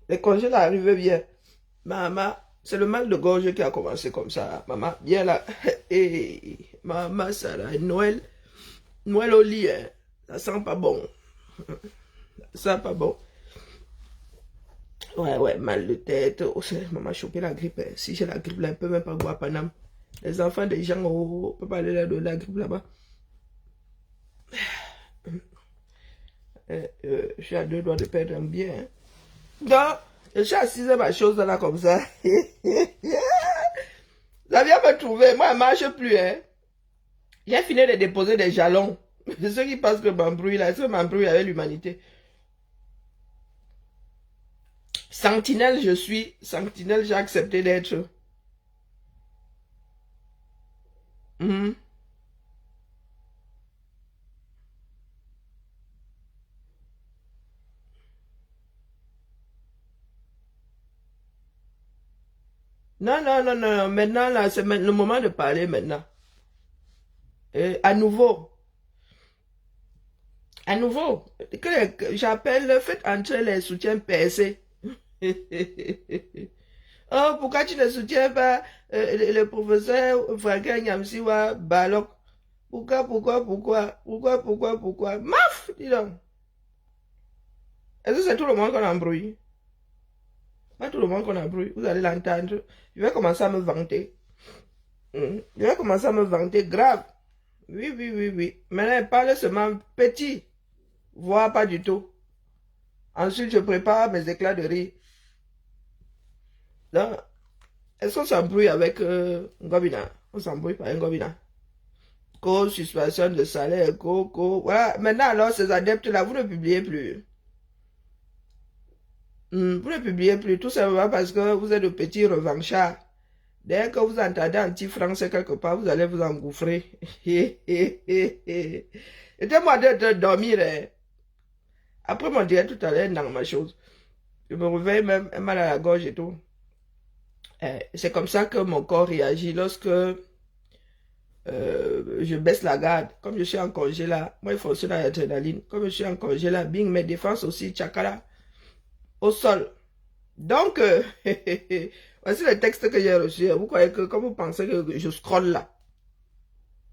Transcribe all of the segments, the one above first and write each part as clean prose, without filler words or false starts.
Les congés là arrivaient bien. Maman, c'est le mal de gorge qui a commencé comme ça. Maman, bien là. Et maman, ça là, Noël, Noël au lit, hein. Ça sent pas bon. Ça sent pas bon. Ouais, ouais, mal de tête. Oh, maman a chopé la grippe, hein. Si j'ai la grippe là, elle peut même pas boire Paname. Les enfants des gens, oh, on peut pas aller là de la grippe là-bas. Je suis à deux doigts de perdre un bien, hein. Donc, je suis assise à ma chose là comme ça. Ça vient me trouver. Moi, elle marche plus, hein. J'ai fini de déposer des jalons. Ceux qui pensent que m'embrouille là, ceux m'embrouille avec l'humanité. Sentinelle, je suis. Sentinelle, j'ai accepté d'être. Mhm. Non, non, non, non. Maintenant, là, c'est le moment de parler maintenant. À nouveau. À nouveau. J'appelle, faites entrer les soutiens PC. Oh, pourquoi tu ne soutiens pas le professeur Franklin Nyamsiwa Balok? Pourquoi? Maf, dis donc. Est-ce que c'est tout le monde qu'on embrouille? Pas tout le monde qu'on embrouille. Vous allez l'entendre. Je vais commencer à me vanter. Je vais commencer à me vanter grave. Oui, oui, oui, oui. Maintenant, elle parle seulement petit, voire pas du tout. Ensuite, je prépare mes éclats de rire. Donc, est-ce qu'on s'embrouille avec Ngobina? On s'embrouille pas avec Ngobina. Cause, suspension de salaire, voilà. Maintenant, alors, ces adeptes-là, vous ne publiez plus. Vous ne publiez plus, tout simplement parce que vous êtes de petits revanchards. Dès que vous entendez anti-français quelque part, vous allez vous engouffrer. Aidez-moi de dormir. Hein. Après mon direct tout à l'heure, dans ma chose. Je me réveille même mal à la gorge et tout. C'est comme ça que mon corps réagit lorsque je baisse la garde. Comme je suis en congé là, moi il fonctionne à l'adrénaline. Comme je suis en congé là, bing, mes défenses aussi, tchakala, au sol. Donc, voici le texte que j'ai reçu. Vous croyez que, comme vous pensez que je scrolle là,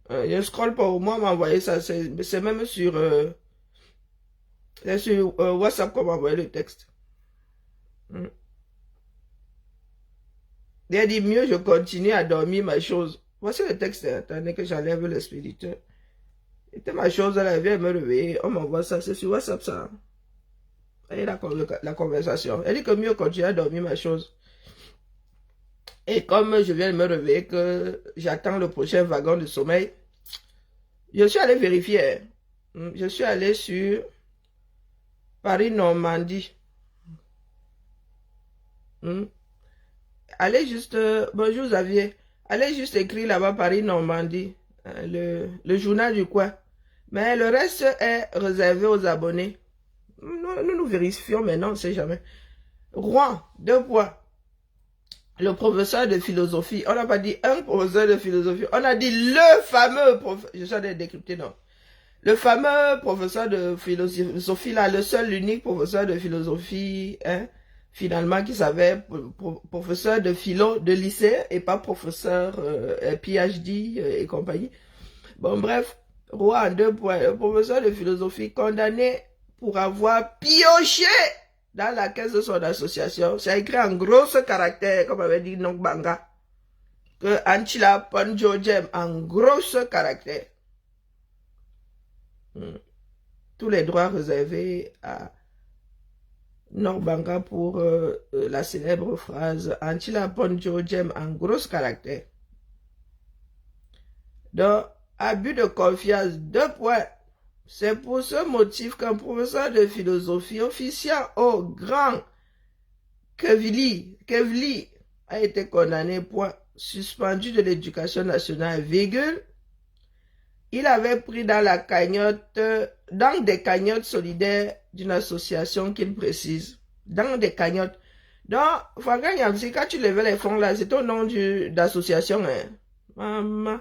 je scrolle pour moi m'envoyer ça. C'est même sur WhatsApp qu'on m'a envoyé le texte. Il a dit mieux, je continue à dormir ma chose. Voici le texte. Attendez que j'enlève l'expéditeur. C'était ma chose, elle vient me réveiller. On m'envoie ça, c'est sur WhatsApp ça. Et la conversation. Elle dit que mieux continuer à dormir ma chose. Et comme je viens de me réveiller, que j'attends le prochain wagon de sommeil, je suis allé vérifier. Je suis allé sur Paris-Normandie. Allez juste, bonjour Xavier, allez juste écrire là-bas Paris-Normandie, le journal du coin. Mais le reste est réservé aux abonnés. Nous vérifions, mais non, on ne sait jamais. Rouen, 2 points. Le professeur de philosophie, on n'a pas dit un professeur de philosophie, on a dit le fameux professeur, je suis en train de décrypter, non. Le fameux professeur de philosophie, là, le seul, l'unique professeur de philosophie, hein, finalement, qui savait, professeur de philo de lycée et pas professeur PhD et compagnie. Bon, bref, Roi en 2 points. Le professeur de philosophie condamné pour avoir pioché dans la caisse de son association. C'est écrit en gros caractères, comme avait dit Nongbanga, que Anchila Ponjojem en gros caractères. Tous les droits réservés à Nongbanga pour la célèbre phrase Anchila Ponjojem en gros caractères. Donc, abus de confiance, 2 points. C'est pour ce motif qu'un professeur de philosophie officiant au Grand Kevli a été condamné, point, suspendu de l'éducation nationale, virgule. Il avait pris dans des cagnottes solidaires d'une association qu'il précise. Dans des cagnottes. Donc, Franklin Nyamsi, quand tu levais les fonds là, c'est au nom d'association, hein. Maman.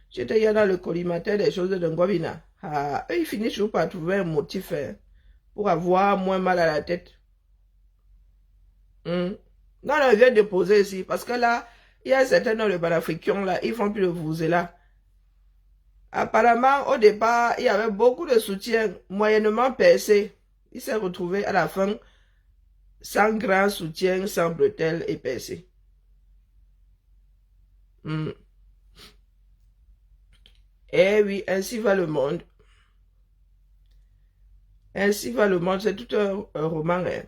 J'étais dans le collimateur des choses de Ngobina. Ah, eux, ils finissent toujours par trouver un motif hein, pour avoir moins mal à la tête. Non, non, il vient de poser ici. Parce que là, il y a un certain nombre de panafricains là, ils font plus le vous là. Apparemment, au départ, il y avait beaucoup de soutien, moyennement percé. Il s'est retrouvé à la fin sans grand soutien, sans bretelles et percé. Eh oui, ainsi va le monde. Ainsi va le monde. C'est tout un roman. Hein.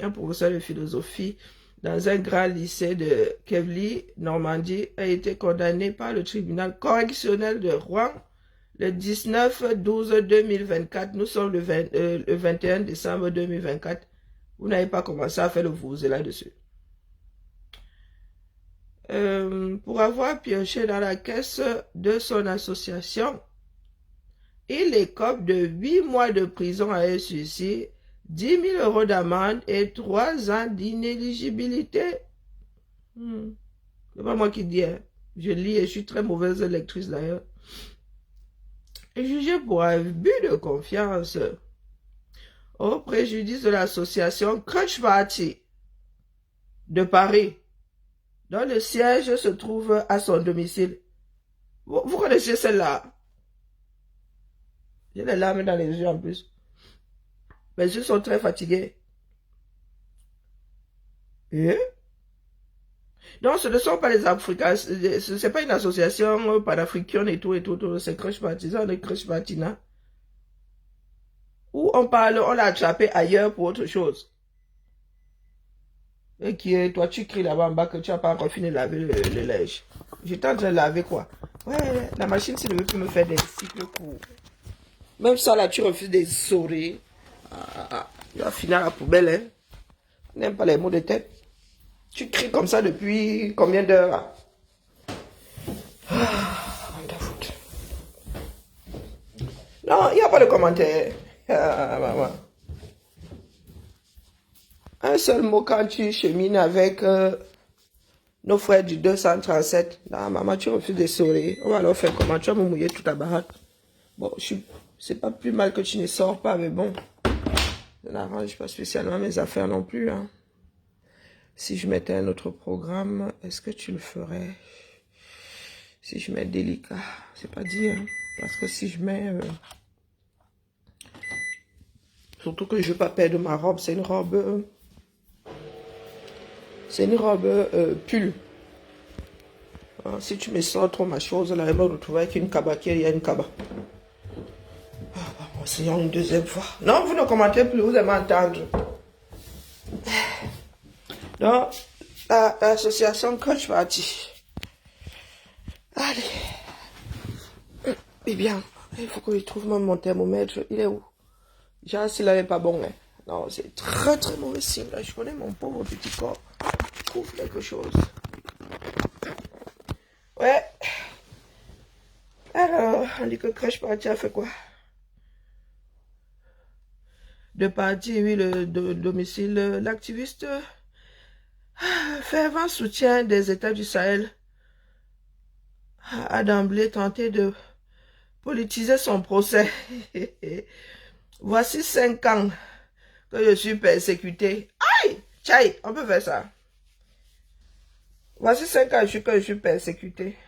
Un professeur de philosophie dans un grand lycée de Kevli, Normandie, a été condamné par le tribunal correctionnel de Rouen le 19/12/2024. Nous sommes le 21 décembre 2024. Vous n'avez pas commencé à faire le vous là-dessus. Pour avoir pioché dans la caisse de son association, il écope de 8 mois de prison à sursis, 10 000 € d'amende et 3 ans d'inéligibilité. C'est pas moi qui dis, hein. Je lis et je suis très mauvaise lectrice d'ailleurs. Jugé pour abus de confiance au préjudice de l'association Crutch Party de Paris, dont le siège se trouve à son domicile. Vous connaissez celle-là? J'ai les larmes dans les yeux en plus. Mes yeux sont très fatigués. Et? Donc, ce ne sont pas les Africains, ce n'est pas une association panafricaine et tout, c'est Crutch Party, ça, on est Crutch Party, là. Où on parle, on l'a attrapé ailleurs pour autre chose. Et qui est, toi, tu cries là-bas en bas que tu n'as pas encore fini de laver le linge. J'étais en train de laver quoi? Ouais, la machine, si ne veut plus me faire des cycles courts. Même ça, là, tu refuses des souris. Tu vas finir à la poubelle, hein. On n'aime pas les mots de tête. Tu cries comme ça depuis combien d'heures, là? Non, il n'y a pas de commentaire. Maman. Un seul mot quand tu chemines avec nos frères du 237. Non, maman, tu refuses de sourire. On va alors faire comment? Tu vas me mouiller toute ta baraque. Bon, c'est pas plus mal que tu ne sors pas, mais bon. Ça n'arrange pas spécialement mes affaires non plus. Hein. Si je mettais un autre programme, est-ce que tu le ferais? Si je mets délicat, c'est pas dit. Hein. Parce que si je mets... surtout que je ne veux pas perdre ma robe. C'est une robe... c'est une robe pull. Alors, si tu me sors trop ma chose, là, elle va me retrouver avec une cabaquière, il y a une caba. Essayons une deuxième fois. Non, vous ne commentez plus, vous aimez entendre. Donc, l'association Crutch Party. Allez. Eh bien, il faut que je trouve mon thermomètre. Il est où? Genre, s'il n'est pas bon. Hein. Non, c'est très très mauvais signe. Là. Je connais mon pauvre petit corps. Je trouve quelque chose. Ouais. Alors, on dit que Crutch Party a fait quoi? De parti, oui, le domicile, l'activiste fervent soutien des États du Sahel a d'emblée tenté de politiser son procès. Voici 5 ans que je suis persécuté. Aïe! Tchaï, on peut faire ça. Voici 5 ans que je suis persécuté.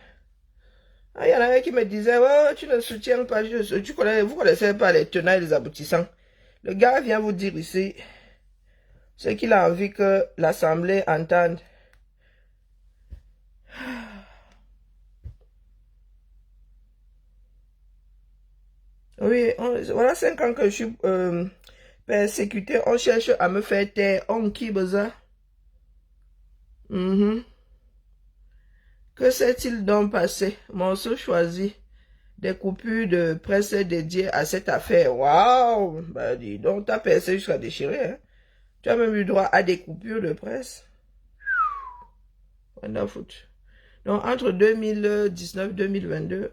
Il y en a un qui me disait, oh, tu ne soutiens pas, vous connaissez pas les tenants et les aboutissants. Le gars vient vous dire ici ce qu'il a envie que l'Assemblée entende. Oui, voilà 5 ans que je suis persécuté. On cherche à me faire taire. On qui besoin? Que s'est-il donc passé? Morceau choisi. Des coupures de presse dédiées à cette affaire. Waouh! Bah dis donc, ta percé jusqu'à déchirer. Hein? Tu as même eu droit à des coupures de presse. On a foutu. Donc, entre 2019 et 2022,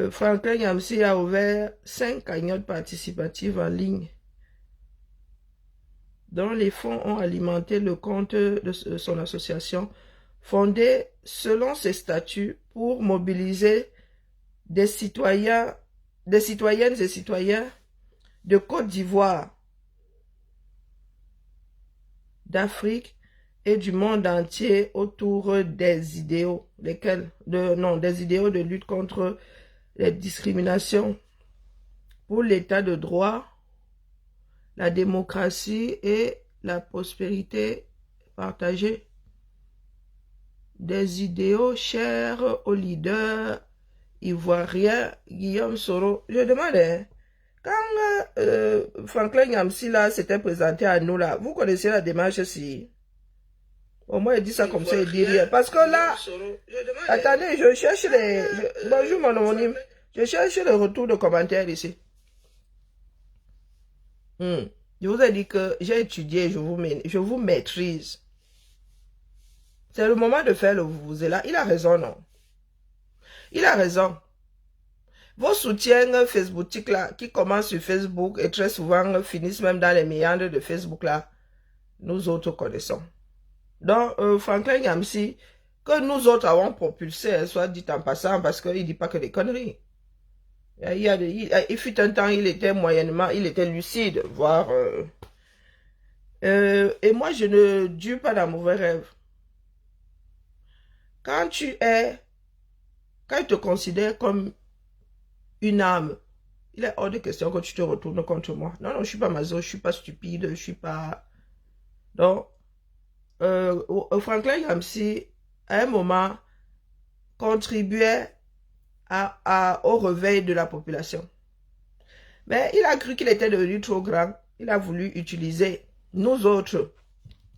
Franklin Yamsi a ouvert 5 cagnottes participatives en ligne, dont les fonds ont alimenté le compte de son association, fondée selon ses statuts pour mobiliser des citoyennes et citoyens de Côte d'Ivoire d'Afrique et du monde entier autour des idéaux, des idéaux de lutte contre les discriminations, pour l'état de droit, la démocratie et la prospérité partagée. Des idéaux chers au leader ivoirien Guillaume Soro. Je demande, hein, quand Franklin Nyamsi là s'était présenté à nous là, vous connaissez la démarche si? Au moins il dit ça comme ça, il dit rien. Parce que là, attendez, je cherche les... bonjour mon homonyme. Je cherche le retour de commentaires ici. Je vous ai dit que j'ai étudié, je vous maîtrise. C'est le moment de faire le vous. Et là, il a raison, non? Il a raison. Vos soutiens Facebookiques là, qui commencent sur Facebook et très souvent finissent même dans les méandres de Facebook là, nous autres connaissons. Donc, Franklin Nyamsi, que nous autres avons propulsé, soit dit en passant, parce qu'il ne dit pas que des conneries. Il fut un temps, il était lucide, voire... et moi, je ne dure pas dans mauvais rêve. Quand il te considère comme une âme, il est hors de question que tu te retournes contre moi. Non, non, je ne suis pas maso, je ne suis pas stupide, je ne suis pas... Donc, Franklin Nyamsi, à un moment, contribuait au réveil de la population. Mais il a cru qu'il était devenu trop grand. Il a voulu utiliser nous autres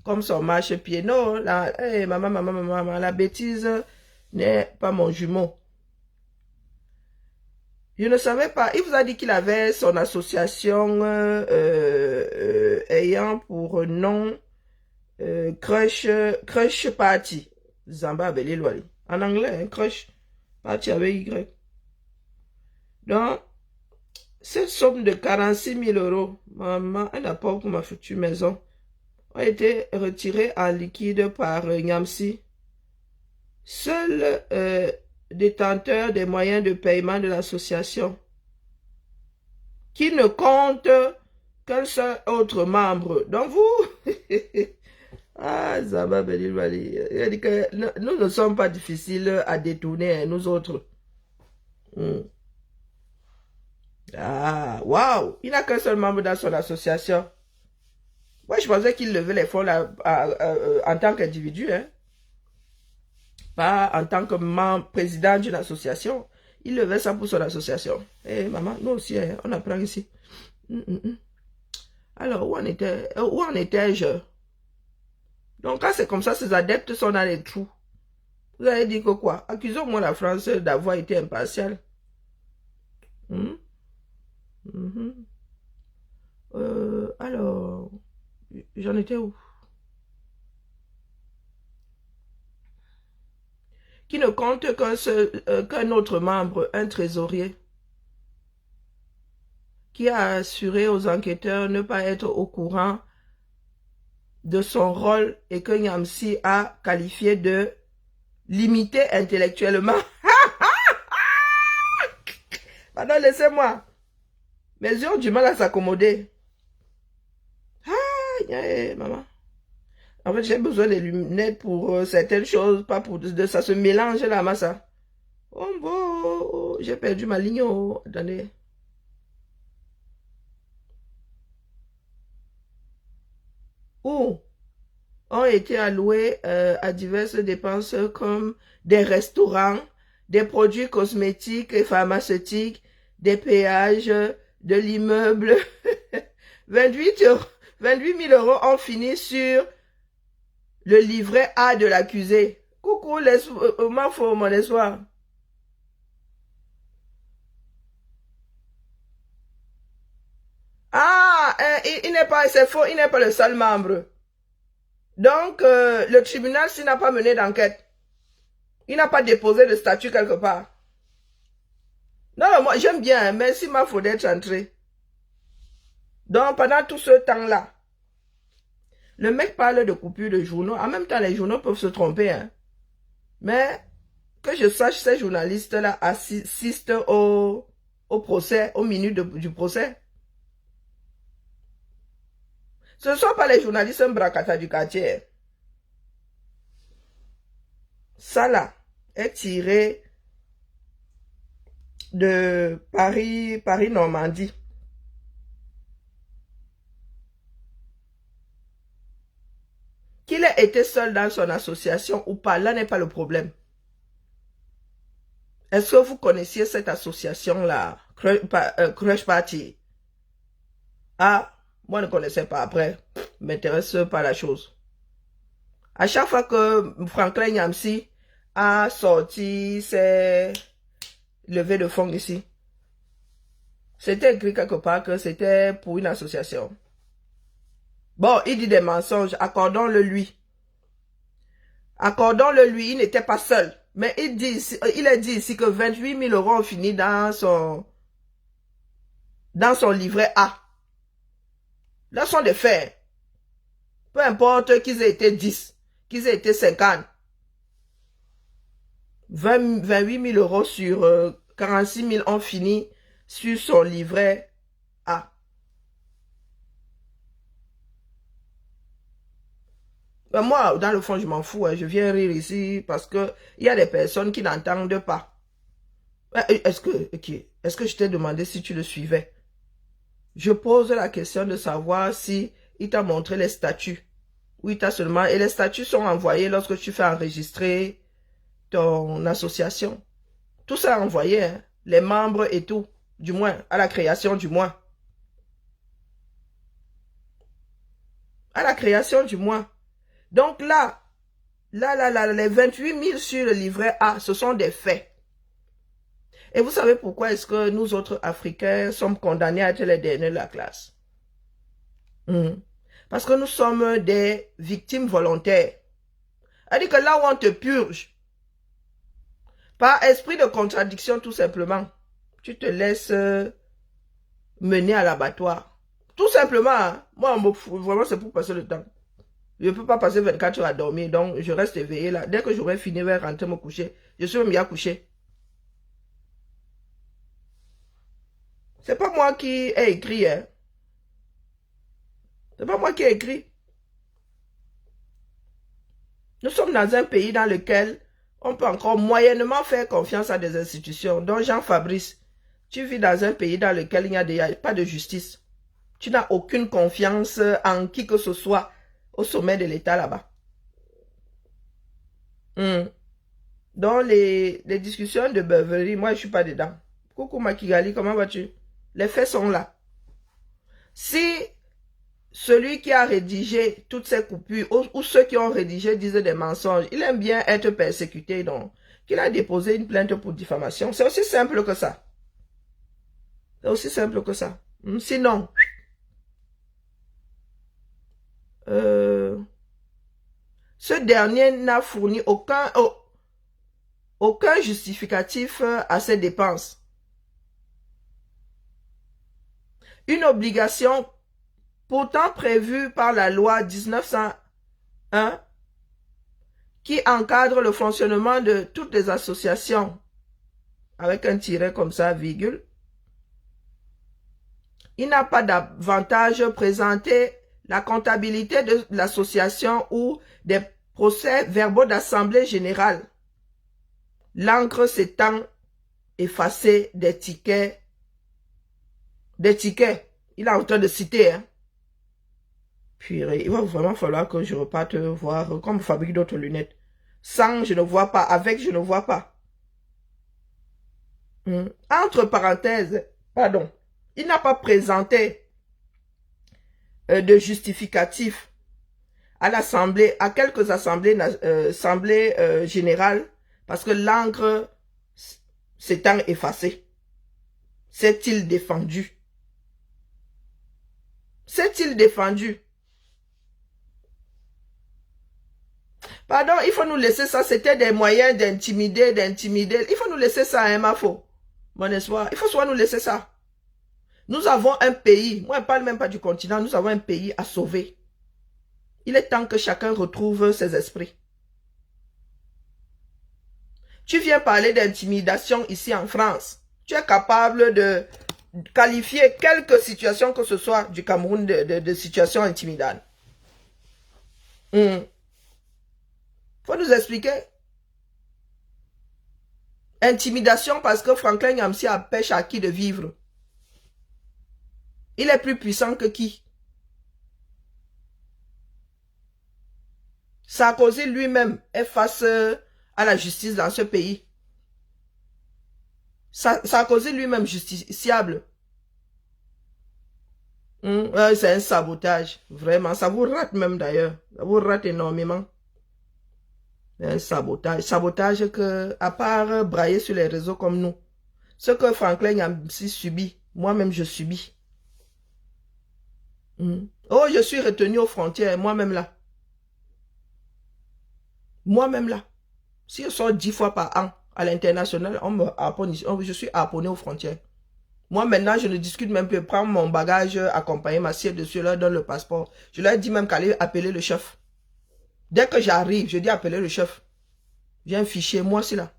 comme son marche-pied. Non, maman, la bêtise n'est pas mon jumeau. Je ne savais pas. Il vous a dit qu'il avait son association ayant pour nom Crush Party. Zamba Belilwali. En anglais, hein, Crush Party avec Y. Donc, cette somme de 46 000 euros, maman, un apport pour ma future maison, a été retirée en liquide par Nyamsi. Seul détenteur des moyens de paiement de l'association, qui ne compte qu'un seul autre membre. Donc vous, ah, Zaba Belilwali, il a dit que nous ne sommes pas difficiles à détourner, nous autres. Ah, waouh, il n'a qu'un seul membre dans son association. Moi, je pensais qu'il levait les fonds là, en tant qu'individu, hein. Pas en tant que membre, président d'une association. Il levait ça pour son association. Eh, maman, nous aussi, hein, on apprend ici. Alors, où en étais-je? Donc, quand c'est comme ça, ces adeptes sont dans les trous. Vous allez dire que quoi? Accusons-moi la France d'avoir été impartiale. Alors, j'en étais où? Qui ne compte qu'un autre membre, un trésorier, qui a assuré aux enquêteurs ne pas être au courant de son rôle et que Nyamsi a qualifié de limité intellectuellement. Pardon, laissez-moi. Mes yeux ont du mal à s'accommoder. Ah, maman. En fait, j'ai besoin des lunettes pour certaines choses, pas pour ça se mélange la masse. Oh bon, j'ai perdu ma ligne. Oh, attendez. Où ont été alloués à diverses dépenses comme des restaurants, des produits cosmétiques et pharmaceutiques, des péages, de l'immeuble. 28 000 euros ont fini sur le livret A de l'accusé. Coucou, mon espoir. Ah, il n'est pas, c'est faux, il n'est pas le seul membre. Donc, le tribunal, s'il n'a pas mené d'enquête, il n'a pas déposé de statut quelque part. Non, moi, j'aime bien, mais s'il m'a faut d'être entré. Donc, pendant tout ce temps-là, le mec parle de coupure de journaux. En même temps, les journaux peuvent se tromper. Hein. Mais, que je sache, ces journalistes-là assistent au procès, aux minutes du procès. Ce ne sont pas les journalistes bracata du quartier. Ça là est tiré de Paris-Normandie. Qu'il ait été seul dans son association ou pas, là n'est pas le problème. Est-ce que vous connaissiez cette association-là, Crush Party? Ah, moi je ne connaissais pas. Après, m'intéresse pas la chose. À chaque fois que Franklin Nyamsi a sorti ses levées de fonds ici, c'était écrit quelque part que c'était pour une association. Bon, il dit des mensonges, accordons-le lui. Accordons-le lui, il n'était pas seul. Mais il a dit ici que 28 000 euros ont fini dans son livret A. Là sont des faits. Peu importe qu'ils aient été 10, qu'ils aient été 50. 28 000 euros sur 46 000 ont fini sur son livret A. Ben moi, dans le fond, je m'en fous. Hein. Je viens rire ici parce que il y a des personnes qui n'entendent pas. Est-ce que je t'ai demandé si tu le suivais? Je pose la question de savoir si il t'a montré les statuts. Ou il t'a seulement... Et les statuts sont envoyés lorsque tu fais enregistrer ton association. Tout ça est envoyé, hein? Les membres et tout. Du moins, à la création du mois. À la création du mois. Donc là, les 28 000 sur le livret A, ce sont des faits. Et vous savez pourquoi est-ce que nous autres Africains sommes condamnés à être les derniers de la classe? Parce que nous sommes des victimes volontaires. C'est-à-dire que là où on te purge, par esprit de contradiction tout simplement, tu te laisses mener à l'abattoir. Tout simplement, hein, moi, vraiment c'est pour passer le temps. Je ne peux pas passer 24 heures à dormir, donc je reste éveillé là. Dès que j'aurai fini, je vais rentrer me coucher. Je suis même bien couché. C'est pas moi qui ai écrit, hein. C'est pas moi qui ai écrit. Nous sommes dans un pays dans lequel on peut encore moyennement faire confiance à des institutions. Donc Jean-Fabrice, tu vis dans un pays dans lequel il n'y a pas de justice. Tu n'as aucune confiance en qui que ce soit au sommet de l'État là-bas. Dans les discussions de Beverly, moi je ne suis pas dedans. Coucou Makigali, comment vas-tu? Les faits sont là. Si celui qui a rédigé toutes ces coupures ou ceux qui ont rédigé disent des mensonges, il aime bien être persécuté, donc qu'il a déposé une plainte pour diffamation. C'est aussi simple que ça. C'est aussi simple que ça. Sinon, ce dernier n'a fourni aucun justificatif à ses dépenses. Une obligation pourtant prévue par la loi 1901 qui encadre le fonctionnement de toutes les associations avec un tiret comme ça, virgule. Il n'a pas d'avantage présenté la comptabilité de l'association ou des procès-verbaux d'assemblée générale. L'encre s'étant effacée des tickets. Il est en train de citer. Hein. Puis il va vraiment falloir que je reparte voir comme je fabrique d'autres lunettes. Sans, je ne vois pas. Avec, je ne vois pas. Entre parenthèses, pardon. Il n'a pas présenté de justificatif à l'Assemblée, à quelques assemblées générales, parce que l'encre s'étant effacée. S'est-il défendu? S'est-il défendu? Pardon, il faut nous laisser ça. C'était des moyens d'intimider. Il faut nous laisser ça, hein, ma faux. Mon espoir. Il faut soit nous laisser ça. Nous avons un pays. Moi, je ne parle même pas du continent. Nous avons un pays à sauver. Il est temps que chacun retrouve ses esprits. Tu viens parler d'intimidation ici en France. Tu es capable de qualifier quelques situations que ce soit du Cameroun de situations intimidantes. Faut nous expliquer. Intimidation parce que Franklin Nyamsi empêche à qui de vivre. Il est plus puissant que qui? Sarkozy lui-même est face à la justice dans ce pays. Sarkozy lui-même justiciable. C'est un sabotage. Vraiment, ça vous rate même d'ailleurs. Ça vous rate énormément. Un sabotage. Sabotage que, à part brailler sur les réseaux comme nous, ce que Franklin a subi, moi-même je subis. Oh, je suis retenu aux frontières, moi-même là. Moi-même là. Si je sors 10 fois par an à l'international, je suis harponné aux frontières. Moi maintenant, je ne discute même plus. Prends mon bagage, accompagner ma scie dessus, leur donne le passeport. Je leur dis même qu'aller appeler le chef. Dès que j'arrive, je dis appeler le chef. J'ai un fichier, moi aussi là.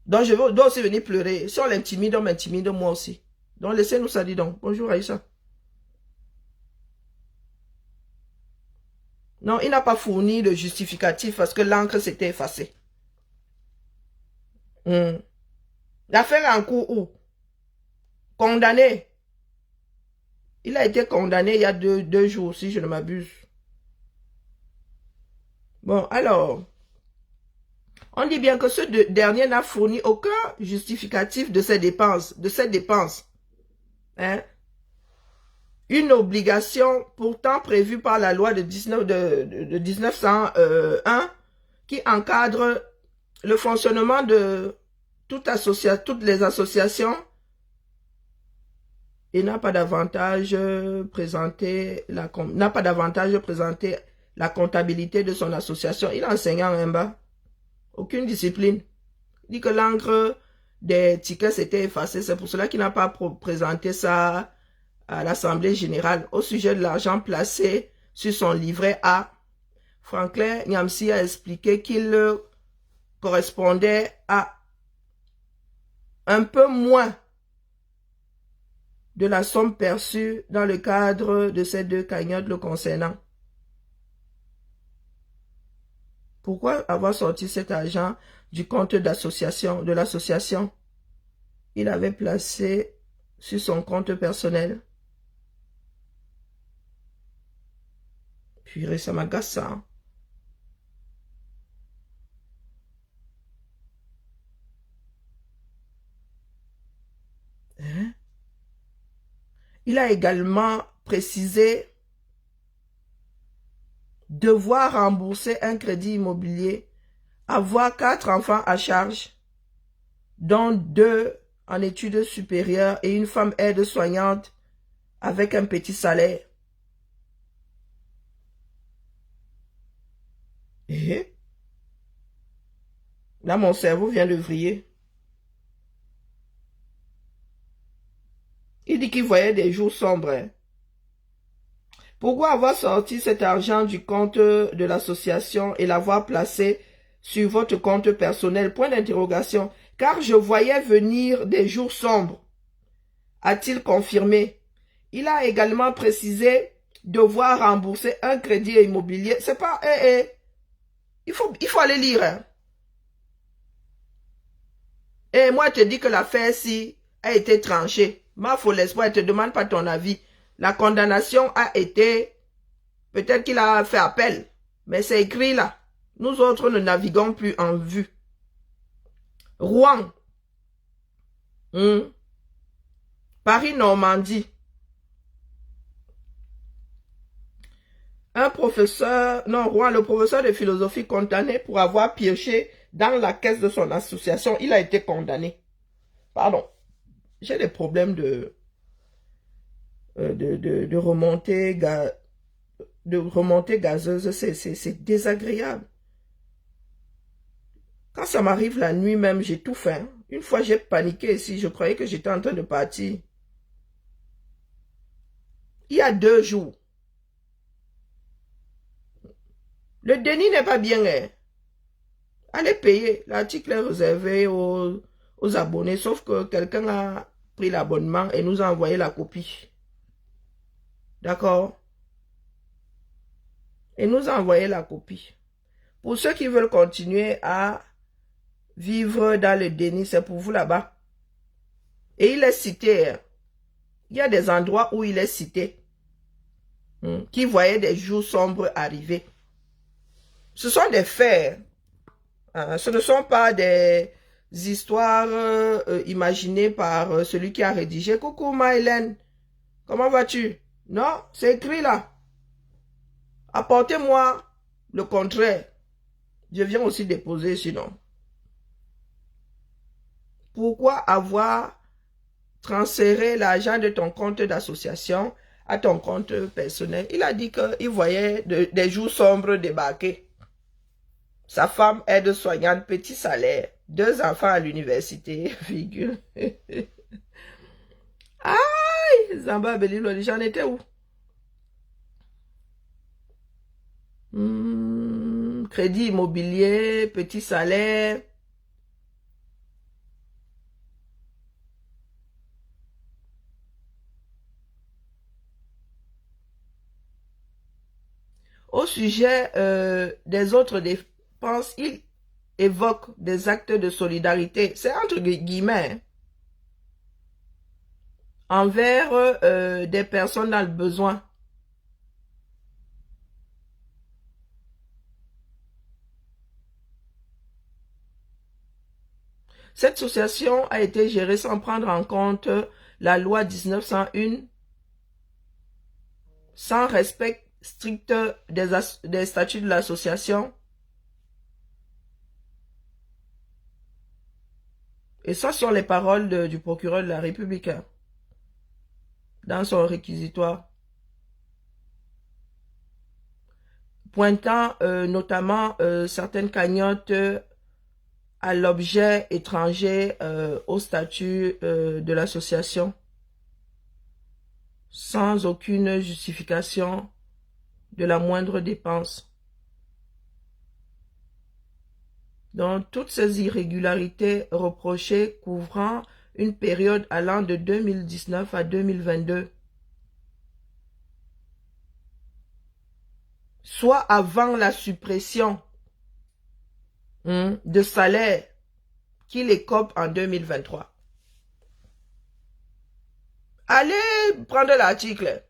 Donc je dois aussi venir pleurer. Si on l'intimide, on m'intimide moi aussi. Donc laissez-nous ça, dis donc. Bonjour Aïssa. Non, il n'a pas fourni de justificatif parce que l'encre s'était effacée. L'affaire est en cours où? Condamné. Il a été condamné il y a deux jours, si je ne m'abuse. Bon, alors, on dit bien que ce dernier n'a fourni aucun justificatif de ses dépenses, Hein? Une obligation pourtant prévue par la loi de 1901 qui encadre le fonctionnement de toutes les associations et n'a pas davantage présenté la comptabilité de son association. Il est enseignant en bas. Aucune discipline. Il dit que l'encre des tickets s'était effacée. C'est pour cela qu'il n'a pas présenté ça à l'Assemblée générale. Au sujet de l'argent placé sur son livret A, Franklin Nyamsi a expliqué qu'il correspondait à un peu moins de la somme perçue dans le cadre de ces deux cagnottes le concernant. Pourquoi avoir sorti cet argent du compte de l'association? Il avait placé sur son compte personnel. Purée, ça m'agace ça. Hein? Il a également précisé devoir rembourser un crédit immobilier, avoir 4 enfants à charge, dont 2 en études supérieures et une femme aide-soignante avec un petit salaire. Et là, mon cerveau vient de vriller. Il dit qu'il voyait des jours sombres. Hein. Pourquoi avoir sorti cet argent du compte de l'association et l'avoir placé sur votre compte personnel? Point d'interrogation. Car je voyais venir des jours sombres, a-t-il confirmé. Il a également précisé devoir rembourser un crédit immobilier. C'est pas... Il faut aller lire. Hein. Et moi, je te dis que l'affaire-ci a été tranchée. Ma folle espoir, elle te demande pas ton avis. La condamnation a été... Peut-être qu'il a fait appel. Mais c'est écrit là. Nous autres ne naviguons plus en vue. Rouen. Paris-Normandie. Un professeur... Non, Rouen, le professeur de philosophie condamné pour avoir pioché dans la caisse de son association. Il a été condamné. Pardon. J'ai des problèmes de remontée gazeuse, c'est désagréable. Quand ça m'arrive la nuit même, j'ai tout fait. Hein. Une fois, j'ai paniqué ici, je croyais que j'étais en train de partir. Il y a 2 jours. Le déni n'est pas bien. Hein. Allez payer. L'article est réservé aux abonnés, sauf que quelqu'un a pris l'abonnement et nous a envoyé la copie. D'accord? Et nous a envoyé la copie. Pour ceux qui veulent continuer à vivre dans le déni, c'est pour vous là-bas. Et il est cité. Il y a des endroits où il est cité. Qui voyaient des jours sombres arriver. Ce sont des faits. Ce ne sont pas des histoires imaginées par celui qui a rédigé. Coucou Maëlène, comment vas-tu? Non, c'est écrit là. Apportez-moi le contraire. Je viens aussi déposer sinon. Pourquoi avoir transféré l'argent de ton compte d'association à ton compte personnel? Il a dit qu'il voyait des jours sombres débarquer. Sa femme aide-soignante, petit salaire, 2 enfants à l'université, virgule. Aïe, Zamba Belilo, j'en étais où? Crédit immobilier, petit salaire. Au sujet des autres dépenses, il évoque des actes de solidarité. C'est entre guillemets. Envers des personnes dans le besoin. Cette association a été gérée sans prendre en compte la loi 1901, sans respect strict des statuts de l'association. Et ça sont les paroles du procureur de la République dans son réquisitoire. Pointant notamment certaines cagnottes à l'objet étranger au statut de l'association, sans aucune justification de la moindre dépense. Donc, toutes ces irrégularités reprochées couvrant une période allant de 2019 à 2022, soit avant la suppression de salaire qu'il écope en 2023. Allez prendre l'article.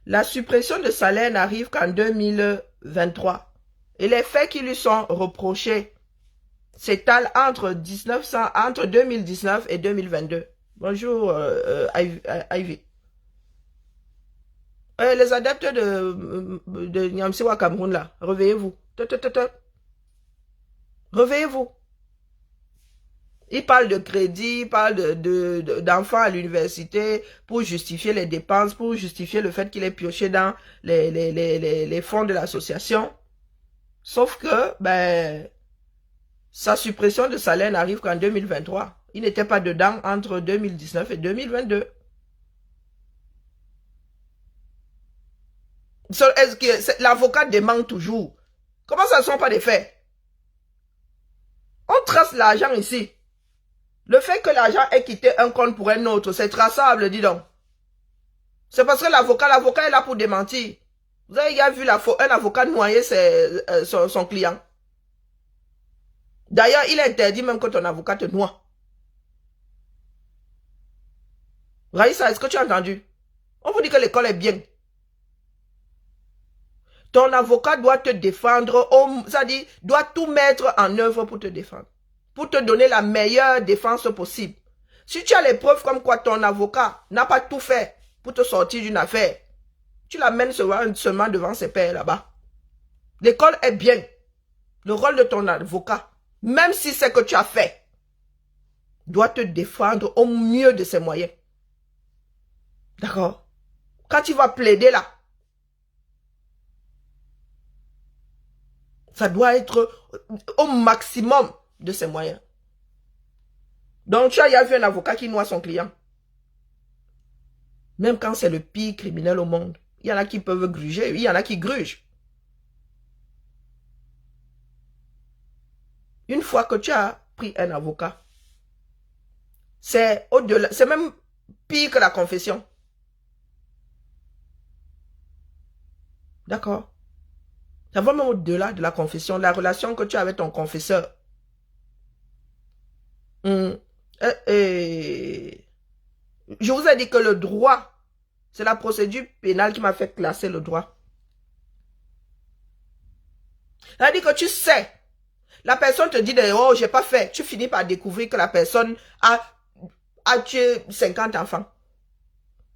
La suppression de salaire n'arrive qu'en 2023. Et les faits qui lui sont reprochés s'étalent entre 2019 et 2022. Bonjour, Ivy. Les adeptes de Nyamsiwa Cameroun, là, réveillez-vous. Réveillez-vous. Il parle de crédit, il parle d'enfants à l'université pour justifier les dépenses, pour justifier le fait qu'il est pioché dans les fonds de l'association. Sauf que, sa suppression de salaire n'arrive qu'en 2023. Il n'était pas dedans entre 2019 et 2022. Est-ce que l'avocat demande toujours? Comment ça ne sont pas des faits? On trace l'argent ici. Le fait que l'argent ait quitté un compte pour un autre, c'est traçable, dis donc. C'est parce que l'avocat est là pour démentir. Vous avez déjà vu un avocat noyer son client. D'ailleurs, il est interdit même que ton avocat te noie. Raïssa, est-ce que tu as entendu? On vous dit que l'école est bien. Ton avocat doit te défendre, c'est-à-dire doit tout mettre en œuvre pour te défendre. Pour te donner la meilleure défense possible. Si tu as les preuves comme quoi ton avocat n'a pas tout fait pour te sortir d'une affaire, tu l'amènes seulement devant ses pairs là-bas. L'école est bien. Le rôle de ton avocat, même si c'est que tu as fait, doit te défendre au mieux de ses moyens. D'accord? Quand tu vas plaider là, ça doit être au maximum de ses moyens. Donc, tu as vu un avocat qui noie son client. Même quand c'est le pire criminel au monde. Il y en a qui peuvent gruger, il y en a qui grugent. Une fois que tu as pris un avocat, C'est au-delà, c'est même pire que la confession. D'accord? Ça va même au-delà de la confession, la relation que tu as avec ton confesseur. Hum, Je vous ai dit que le droit, c'est la procédure pénale qui m'a fait classer le droit. Ça veut dire que tu sais, la personne te dit, oh, j'ai pas fait. Tu finis par découvrir que la personne a tué 50 enfants.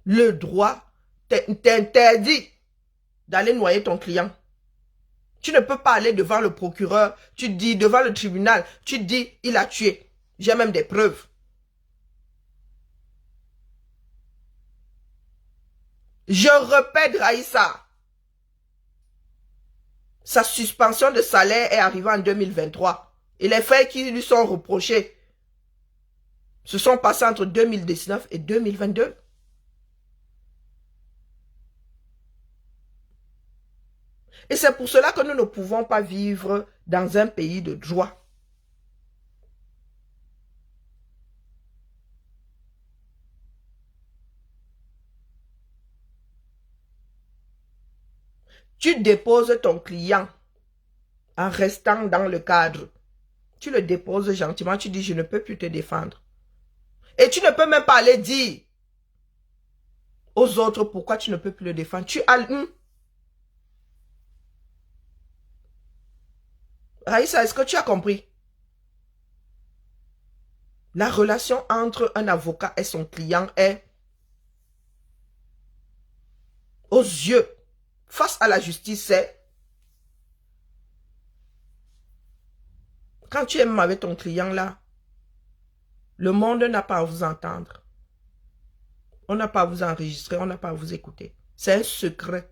Le droit t'interdit d'aller noyer ton client. Tu ne peux pas aller devant le procureur, tu dis devant le tribunal, tu dis il a tué. J'ai même des preuves. Je répète, Raïssa, sa suspension de salaire est arrivée en 2023. Et les faits qui lui sont reprochés se sont passés entre 2019 et 2022. Et c'est pour cela que nous ne pouvons pas vivre dans un pays de droit. Tu déposes ton client en restant dans le cadre. Tu le déposes gentiment, tu dis je ne peux plus te défendre. Et tu ne peux même pas aller dire aux autres pourquoi tu ne peux plus le défendre. Tu as... Raïssa, est-ce que tu as compris? La relation entre un avocat et son client est aux yeux, face à la justice, c'est quand tu es même avec ton client là, le monde n'a pas à vous entendre. On n'a pas à vous enregistrer, on n'a pas à vous écouter. C'est un secret.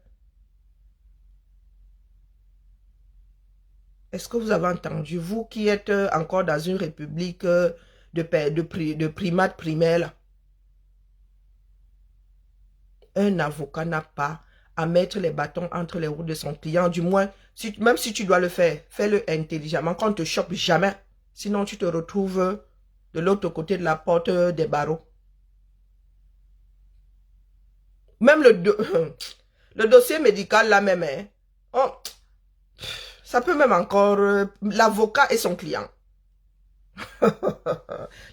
Est-ce que vous avez entendu, vous qui êtes encore dans une république de primates primaires, là, un avocat n'a pas à mettre les bâtons entre les roues de son client. Du moins, même si tu dois le faire, fais-le intelligemment, qu'on ne te chope jamais. Sinon, tu te retrouves de l'autre côté de la porte des barreaux. Même le dossier médical là même, hein, oh, ça peut même encore l'avocat et son client.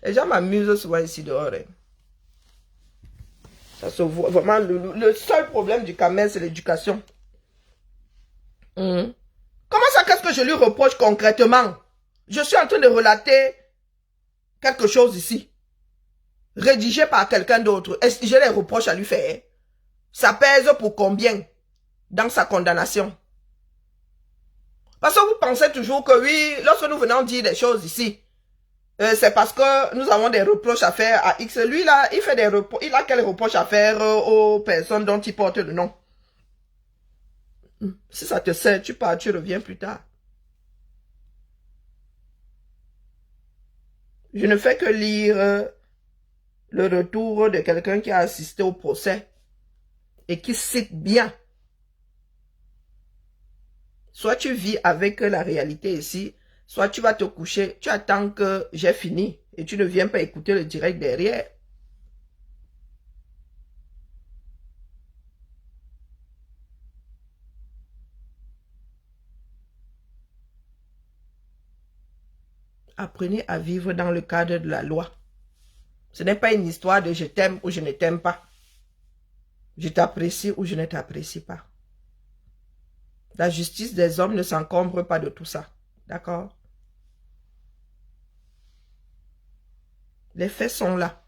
Les gens m'amusent souvent ici dehors. Hein. Ça se voit vraiment. Le seul problème du Cameroun, c'est l'éducation. Comment ça, qu'est-ce que je lui reproche concrètement? Je suis en train de relater quelque chose ici, rédigé par quelqu'un d'autre. Est-ce que j'ai des reproches à lui faire? Ça pèse pour combien dans sa condamnation? Parce que vous pensez toujours que oui, lorsque nous venons dire des choses ici, c'est parce que nous avons des reproches à faire à X. Lui là, il fait des reproches. Il a quels reproches à faire aux personnes dont il porte le nom? Si ça te sert, tu pars, tu reviens plus tard. Je ne fais que lire le retour de quelqu'un qui a assisté au procès et qui cite bien. Soit tu vis avec la réalité ici, soit tu vas te coucher, tu attends que j'ai fini et tu ne viens pas écouter le direct derrière. Apprenez à vivre dans le cadre de la loi. Ce n'est pas une histoire de je t'aime ou je ne t'aime pas. Je t'apprécie ou je ne t'apprécie pas. La justice des hommes ne s'encombre pas de tout ça. D'accord? Les faits sont là.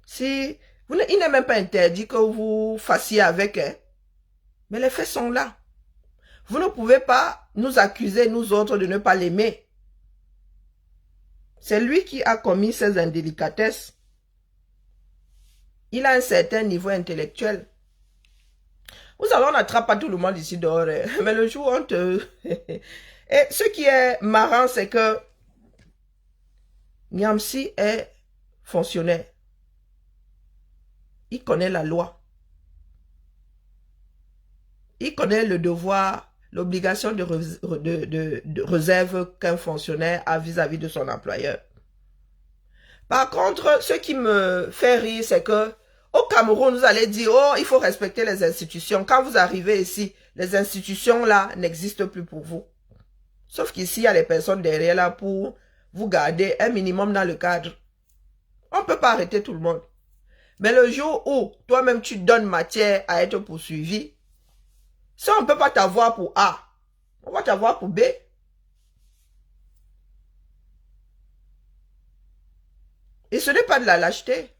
Si il n'est même pas interdit que vous fassiez avec elle. Mais les faits sont là. Vous ne pouvez pas nous accuser, nous autres, de ne pas l'aimer. C'est lui qui a commis ces indélicatesses. Il a un certain niveau intellectuel. Vous savez, on n'attrape pas tout le monde ici dehors. Mais le jour où on te... Et ce qui est marrant, c'est que Niamsi est fonctionnaire. Il connaît la loi. Il connaît le devoir, l'obligation de réserve qu'un fonctionnaire a vis-à-vis de son employeur. Par contre, ce qui me fait rire, c'est que au Cameroun, vous allez dire, oh, il faut respecter les institutions. Quand vous arrivez ici, les institutions là n'existent plus pour vous. Sauf qu'ici, il y a des personnes derrière là pour vous garder un minimum dans le cadre. On ne peut pas arrêter tout le monde. Mais le jour où toi-même tu donnes matière à être poursuivi, ça on ne peut pas t'avoir pour A, on va t'avoir pour B. Et ce n'est pas de la lâcheté.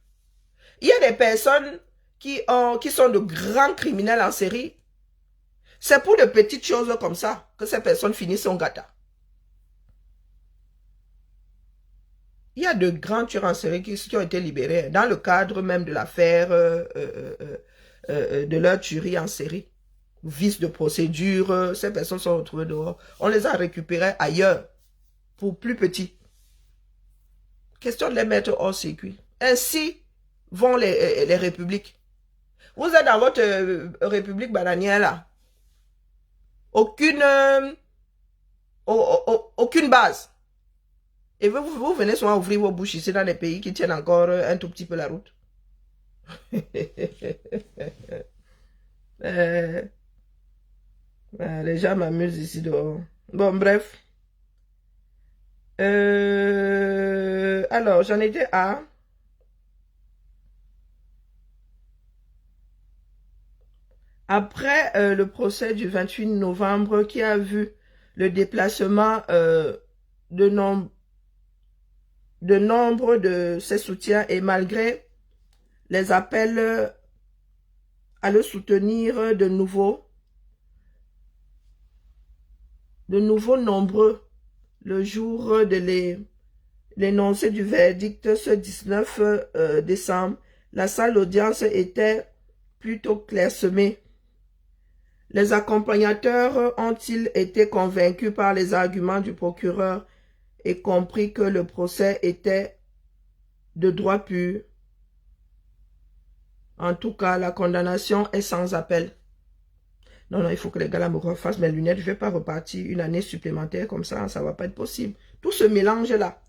Il y a des personnes qui sont de grands criminels en série. C'est pour de petites choses comme ça que ces personnes finissent en gâteau. Il y a de grands tueurs en série qui ont été libérés dans le cadre même de l'affaire de leur tuerie en série. Vice de procédure, ces personnes sont retrouvées dehors. On les a récupérées ailleurs pour plus petits. Question de les mettre hors circuit. Ainsi vont les républiques. Vous êtes dans votre république bananière là. Aucune base. Et vous venez souvent ouvrir vos bouches ici dans des pays qui tiennent encore un tout petit peu la route. Les gens m'amusent ici dehors. Bon, bref. Alors, j'en étais à... Après le procès du 28 novembre qui a vu le déplacement de nombre de ses soutiens et malgré les appels à le soutenir de nouveau nombreux le jour de l'énoncé du verdict ce 19 décembre, la salle d'audience était plutôt clairsemée. Les accompagnateurs ont-ils été convaincus par les arguments du procureur et compris que le procès était de droit pur? En tout cas, la condamnation est sans appel. Non, il faut que les gars là me refassent mes lunettes. Je ne vais pas repartir une année supplémentaire comme ça. Ça ne va pas être possible. Tout ce mélange-là.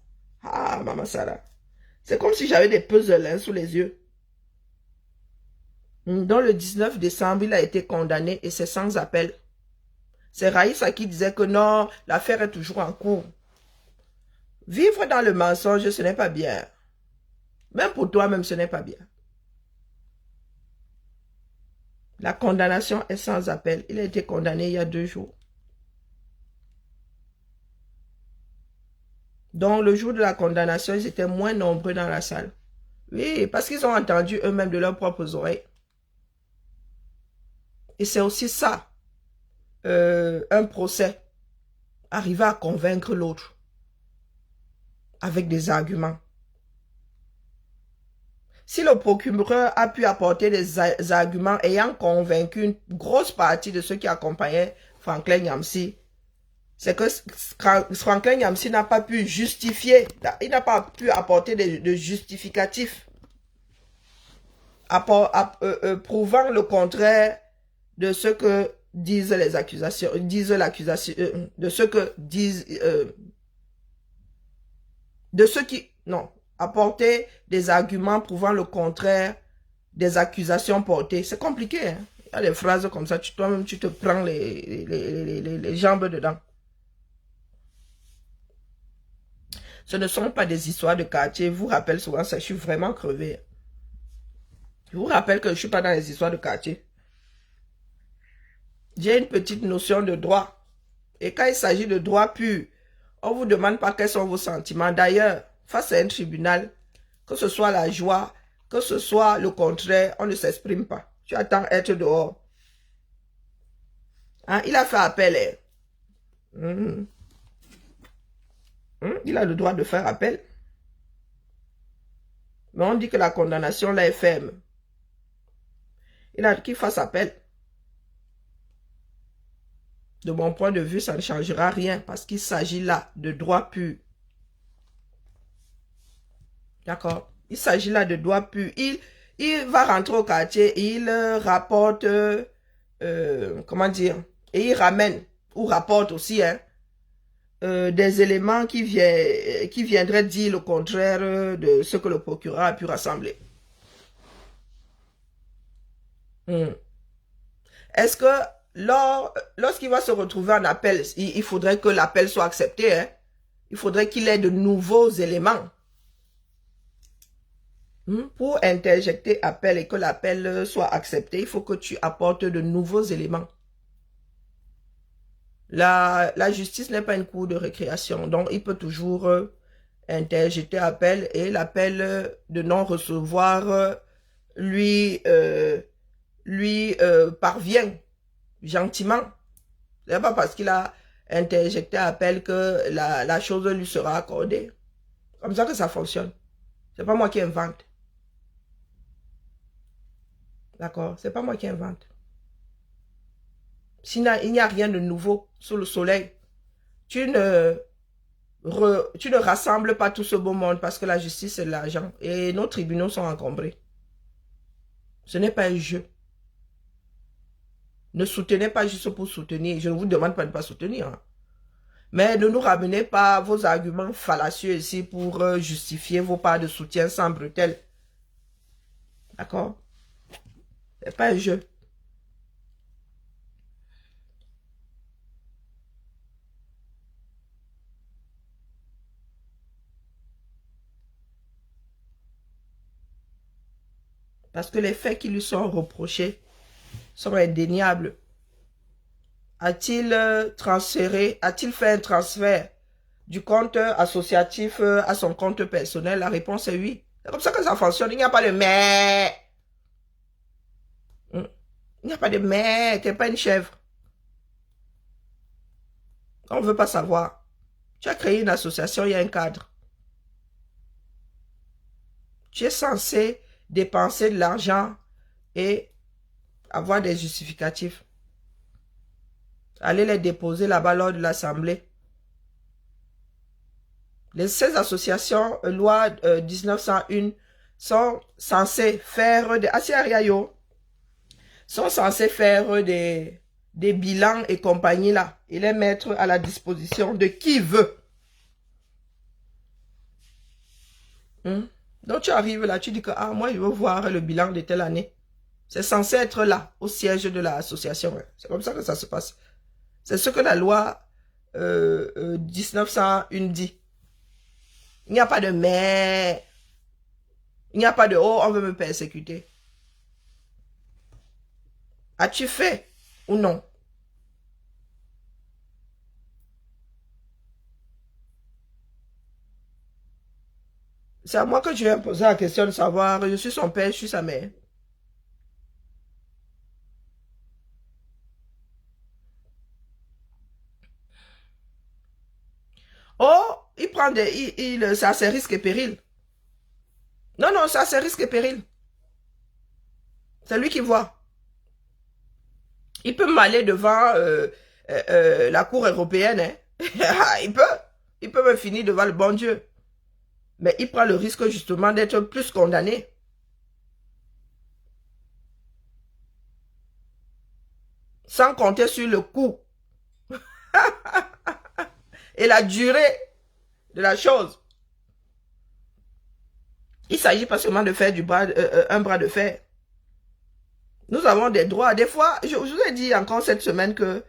Ah, Maman Sarah. C'est comme si j'avais des puzzles sous les yeux. Dans le 19 décembre, il a été condamné et c'est sans appel. C'est Raïssa qui disait que non, l'affaire est toujours en cours. Vivre dans le mensonge, ce n'est pas bien. Même pour toi-même, ce n'est pas bien. La condamnation est sans appel. Il a été condamné il y a 2 jours. Donc, le jour de la condamnation, ils étaient moins nombreux dans la salle. Oui, parce qu'ils ont entendu eux-mêmes de leurs propres oreilles. Et c'est aussi ça, un procès. Arriver à convaincre l'autre avec des arguments. Si le procureur a pu apporter des arguments ayant convaincu une grosse partie de ceux qui accompagnaient Franklin Nyamsi, c'est que Franklin Nyamsi n'a pas pu justifier, il n'a pas pu apporter de justificatifs prouvant le contraire de ce que disent les accusations, de ce que disent, de ceux qui, non, apporter des arguments prouvant le contraire des accusations portées. C'est compliqué, hein? Il y a des phrases comme ça, toi-même tu te prends les jambes dedans. Ce ne sont pas des histoires de quartier. Je vous rappelle souvent ça, je suis vraiment crevé. Je vous rappelle que je ne suis pas dans les histoires de quartier. J'ai une petite notion de droit. Et quand il s'agit de droit pur, on ne vous demande pas quels sont vos sentiments. D'ailleurs, face à un tribunal, que ce soit la joie, que ce soit le contraire, on ne s'exprime pas. Tu attends être dehors. Hein? Il a fait appel. Il a le droit de faire appel. Mais on dit que la condamnation là est ferme. Il a qu'il fasse appel. De mon point de vue, ça ne changera rien parce qu'il s'agit là de droit pur. D'accord? Il s'agit là de droit pur. Il va rentrer au quartier et il rapporte, comment dire, et il ramène, ou rapporte aussi, hein, des éléments qui viendraient dire le contraire de ce que le procureur a pu rassembler. Est-ce que lorsqu'il va se retrouver en appel, il faudrait que l'appel soit accepté, hein? Il faudrait qu'il ait de nouveaux éléments pour interjecter appel et que l'appel soit accepté. Il faut que tu apportes de nouveaux éléments. La justice n'est pas une cour de récréation, donc il peut toujours interjeter appel et l'appel de non-recevoir lui parvient gentiment. Ce n'est pas parce qu'il a interjecté appel que la chose lui sera accordée. Comme ça que ça fonctionne. C'est pas moi qui invente. D'accord? C'est pas moi qui invente. Il n'y a rien de nouveau sous le soleil. Tu ne rassembles pas tout ce beau monde parce que la justice c'est de l'argent et nos tribunaux sont encombrés. Ce n'est pas un jeu. Ne soutenez pas juste pour soutenir. Je ne vous demande pas de ne pas soutenir. Hein. Mais ne nous ramenez pas vos arguments fallacieux ici pour justifier vos parts de soutien sans bretelles. D'accord? Ce n'est pas un jeu. Parce que les faits qui lui sont reprochés sont indéniables. A-t-il fait un transfert du compte associatif à son compte personnel? La réponse est oui. C'est comme ça que ça fonctionne. Il n'y a pas de mais. Il n'y a pas de mais. Tu n'es pas une chèvre. On ne veut pas savoir. Tu as créé une association, il y a un cadre. Tu es censé dépenser de l'argent et avoir des justificatifs. Allez les déposer là-bas lors de l'Assemblée. Ces associations, loi 1901, sont censées faire des bilans et compagnie là, et les mettre à la disposition de qui veut. Donc tu arrives là, tu dis que moi je veux voir le bilan de telle année. C'est censé être là, au siège de l'association. C'est comme ça que ça se passe. C'est ce que la loi 1901 dit. Il n'y a pas de mais. Il n'y a pas de oh, on veut me persécuter. As-tu fait ou non? C'est à moi que tu viens poser la question de savoir, je suis son père, je suis sa mère. Oh, il prend c'est à ses risques et périls. Non, non, c'est à ses risques et périls. C'est lui qui voit. Il peut m'aller devant la cour européenne. Hein. Il peut me finir devant le bon Dieu. Mais il prend le risque justement d'être plus condamné. Sans compter sur le coût. Et la durée de la chose. Il ne s'agit pas seulement de faire un bras de fer. Nous avons des droits. Des fois, je vous ai dit encore cette semaine que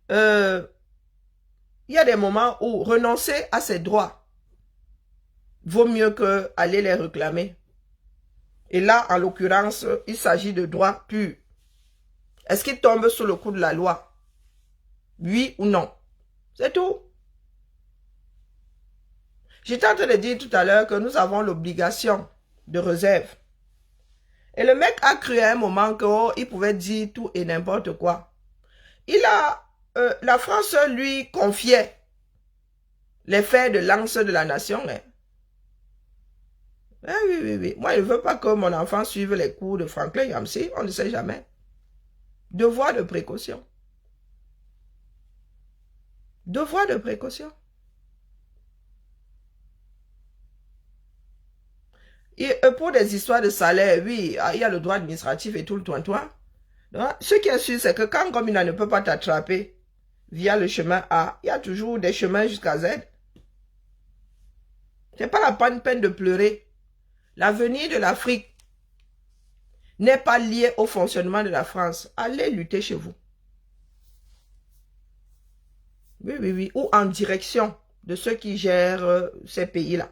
il y a des moments où renoncer à ses droits vaut mieux que aller les réclamer. Et là, en l'occurrence, il s'agit de droits purs. Est-ce qu'il tombe sous le coup de la loi? Oui ou non? C'est tout. J'étais en train de dire tout à l'heure que nous avons l'obligation de réserve. Et le mec a cru à un moment qu'il pouvait dire tout et n'importe quoi. La France lui confiait les fers de lance de la nation. Hein. Oui. Moi, je ne veux pas que mon enfant suive les cours de Franklin Yamsi. On ne sait jamais. Devoir de précaution. Devoir de précaution. Et pour des histoires de salaire, oui, il y a le droit administratif et tout le toin-toin. Ce qui est sûr, c'est que quand Gomina ne peut pas t'attraper, via le chemin A. Il y a toujours des chemins jusqu'à Z. C'est pas la peine de pleurer. L'avenir de l'Afrique n'est pas lié au fonctionnement de la France. Allez lutter chez vous. Oui, oui, oui. Ou en direction de ceux qui gèrent ces pays-là.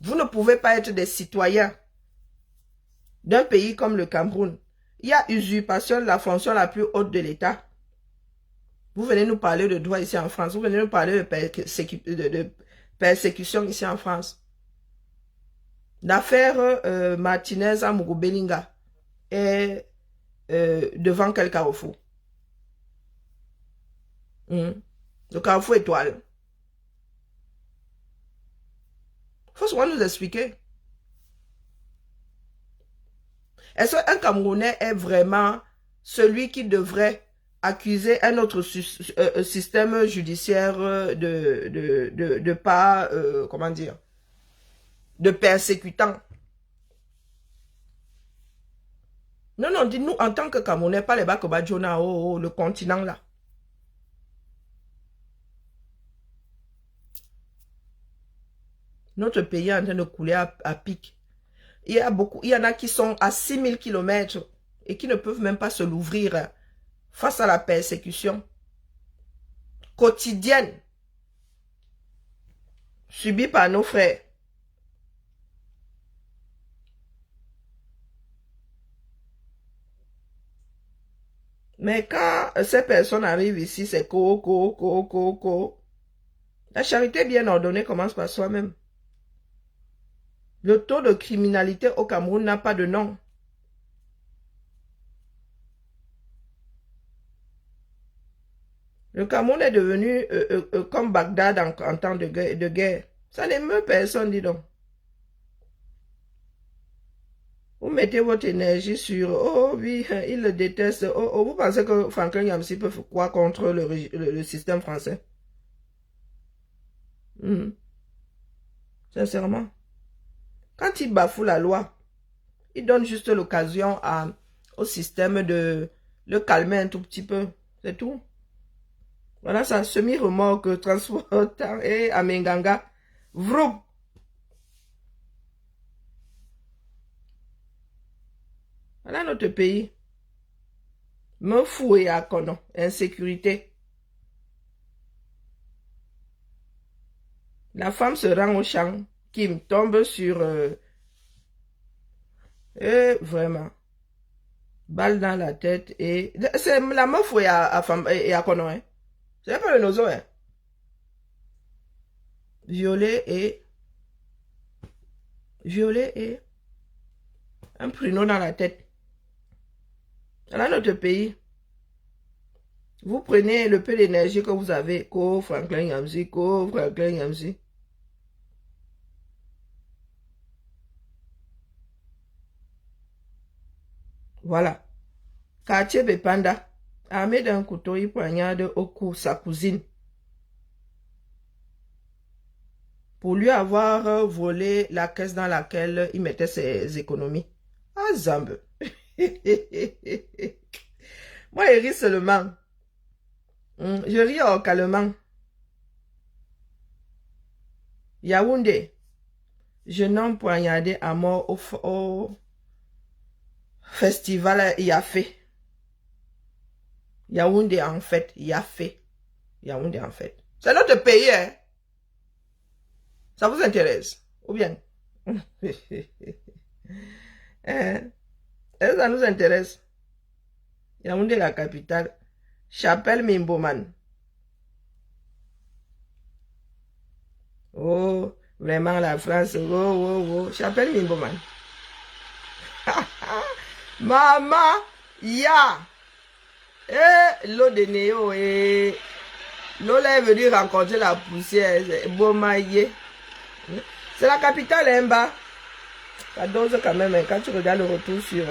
Vous ne pouvez pas être des citoyens d'un pays comme le Cameroun. Il y a usurpation de la fonction la plus haute de l'État. Vous venez nous parler de droit ici en France. Vous venez nous parler de persécution ici en France. L'affaire Martinez à Mugubelinga est devant quel carrefour? Le carrefour étoile. Il faut souvent nous expliquer. Est-ce qu'un Camerounais est vraiment celui qui devrait accuser un autre système judiciaire de pas, comment dire, de persécutant? Non, non, dites-nous en tant que Camerounais, pas les Bakobadjona, le continent là. Notre pays est en train de couler à pic. Il y en a qui sont à 6000 km et qui ne peuvent même pas se l'ouvrir face à la persécution quotidienne subie par nos frères. Mais quand ces personnes arrivent ici, c'est co. La charité bien ordonnée commence par soi-même. Le taux de criminalité au Cameroun n'a pas de nom. Le Cameroun est devenu comme Bagdad en temps de guerre. Ça n'émeut personne, dis donc. Vous mettez votre énergie sur, oh oui, il le déteste. Oh, vous pensez que Franklin Yamsi peut faire quoi contre le système français? Sincèrement. Quand il bafoue la loi, il donne juste l'occasion au système de le calmer un tout petit peu. C'est tout. Voilà, ça, semi-remorque, transportant et à Menganga. Vroom. Voilà notre pays. Me fou et à Kono. Insécurité. La femme se rend au champ. Kim tombe sur... vraiment. Balle dans la tête et... C'est la meuf et à Kono, hein. C'est pas le nozo, hein. Violet et... un pruneau dans la tête. Dans notre pays, vous prenez le peu d'énergie que vous avez. Franklin Yamsi. Voilà. Quartier Bepanda, armé d'un couteau, il poignarde au cou sa cousine. Pour lui avoir volé la caisse dans laquelle il mettait ses économies. Ah, Zambe. Moi, je ris seulement. Je ris calmement. Yaoundé. Jeune homme poignardé à mort au festival Yafé. Yaoundé en fait. Yafé. Yaoundé en fait. C'est notre pays, hein. Ça vous intéresse? Ou bien? Ça nous intéresse. Yaoundé, la capitale. Chapelle Mimboman. Oh, vraiment la France. Oh. Chapelle Mimboman. Maman, ya. L'eau de Néo et l'eau là est venue rencontrer la poussière. Bomaye. C'est la capitale, hein, bas. Ça dose quand même, hein, quand tu regardes le retour sur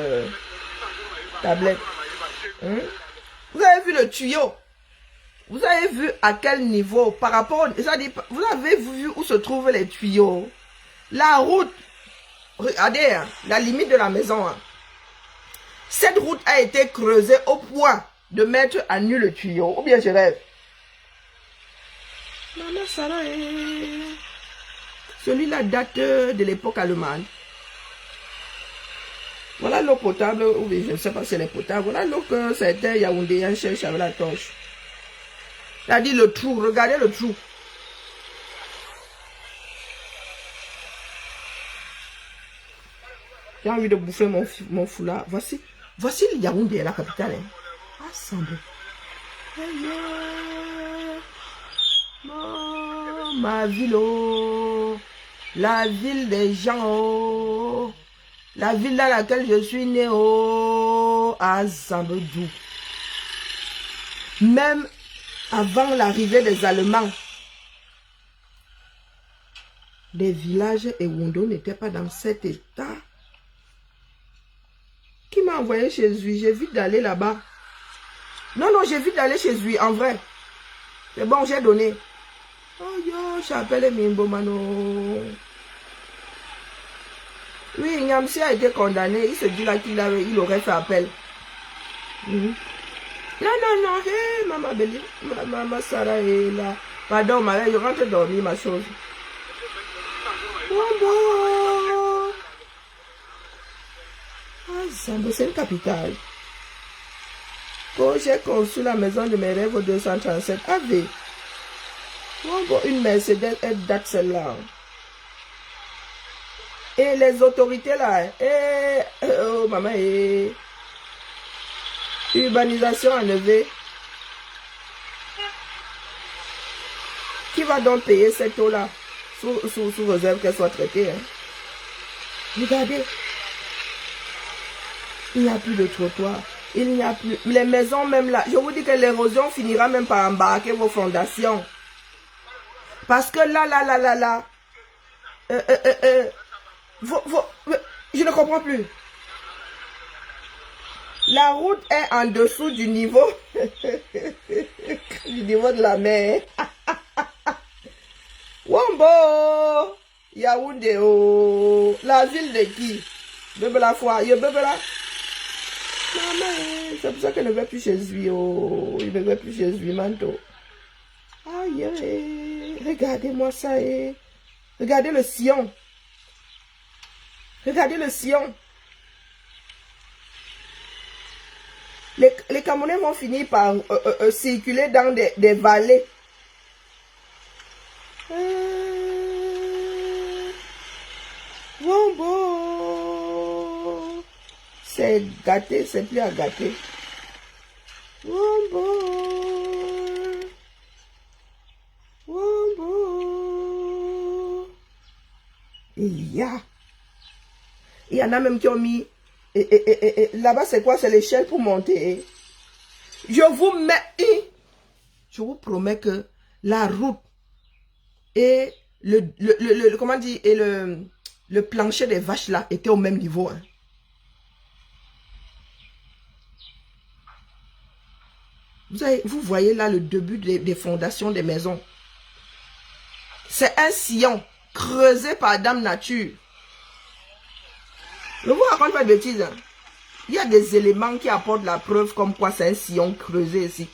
tablette. Vous avez vu le tuyau? Vous avez vu à quel niveau par rapport... Vous avez vu où se trouvent les tuyaux? La route, regardez, hein, la limite de la maison. Hein. Cette route a été creusée au point de mettre à nu le tuyau. Ou bien je rêve. Maman Sarah, celui-là date de l'époque allemande. Voilà l'eau potable, ou je ne sais pas si elle est potable. Voilà l'eau que certains Yaoundéens cherchent avec la torche. Il a dit le trou, regardez le trou. J'ai envie de bouffer mon foulard. Voici le Yaoundé, la capitale. Hein. Ah, semble. Oh, ma ville, oh. La ville des gens, oh. La ville dans laquelle je suis né, oh, à Zambedou. Même avant l'arrivée des Allemands, les villages et Wondo n'étaient pas dans cet état. Qui m'a envoyé chez lui? J'évite d'aller là-bas. Non, j'évite d'aller chez lui, en vrai. C'est bon, j'ai donné. Oh, yo, j'appelle Mimbo Mano. Oui, Nyamsi a été condamné. Il se dit là qu'il aurait fait appel. Non, hé, maman Béli, maman Sarah est là. Pardon, je rentre dormir, ma chose. Bon. Ah, Zambo, c'est une capitale. Quand j'ai conçu la maison de mes rêves au 237 AV. Bon, une Mercedes, elle date celle-là. Et les autorités là, oh maman, urbanisation enlevée. Qui va donc payer cette eau-là sous réserve qu'elle soit traitée? Hein? Regardez. Il n'y a plus de trottoir. Il n'y a plus. Les maisons même là. Je vous dis que l'érosion finira même par embarquer vos fondations. Parce que là. Je ne comprends plus. La route est en dessous du niveau du niveau de la mer. Wombo, Yaoundé, oh, la ville de qui? Bébé la foi, bébé là. Maman, c'est pour ça qu'elle ne va plus chez lui, oh, il ne va plus chez lui, manteau. Aïe, regardez-moi ça, regardez le sillon. Regardez le sillon. Les Camerounais vont finir par circuler dans des vallées. Wombo. C'est gâté, c'est plus à gâter. Wombo. Il y en a même qui ont mis... là-bas, c'est quoi? C'est l'échelle pour monter. Je vous promets que la route et comment dire, et le plancher des vaches là était au même niveau. Hein. Vous voyez là le début des fondations des maisons. C'est un sillon creusé par Dame Nature. Ne vous raconte pas de bêtises. Hein. Il y a des éléments qui apportent la preuve comme quoi c'est un sillon creusé ici.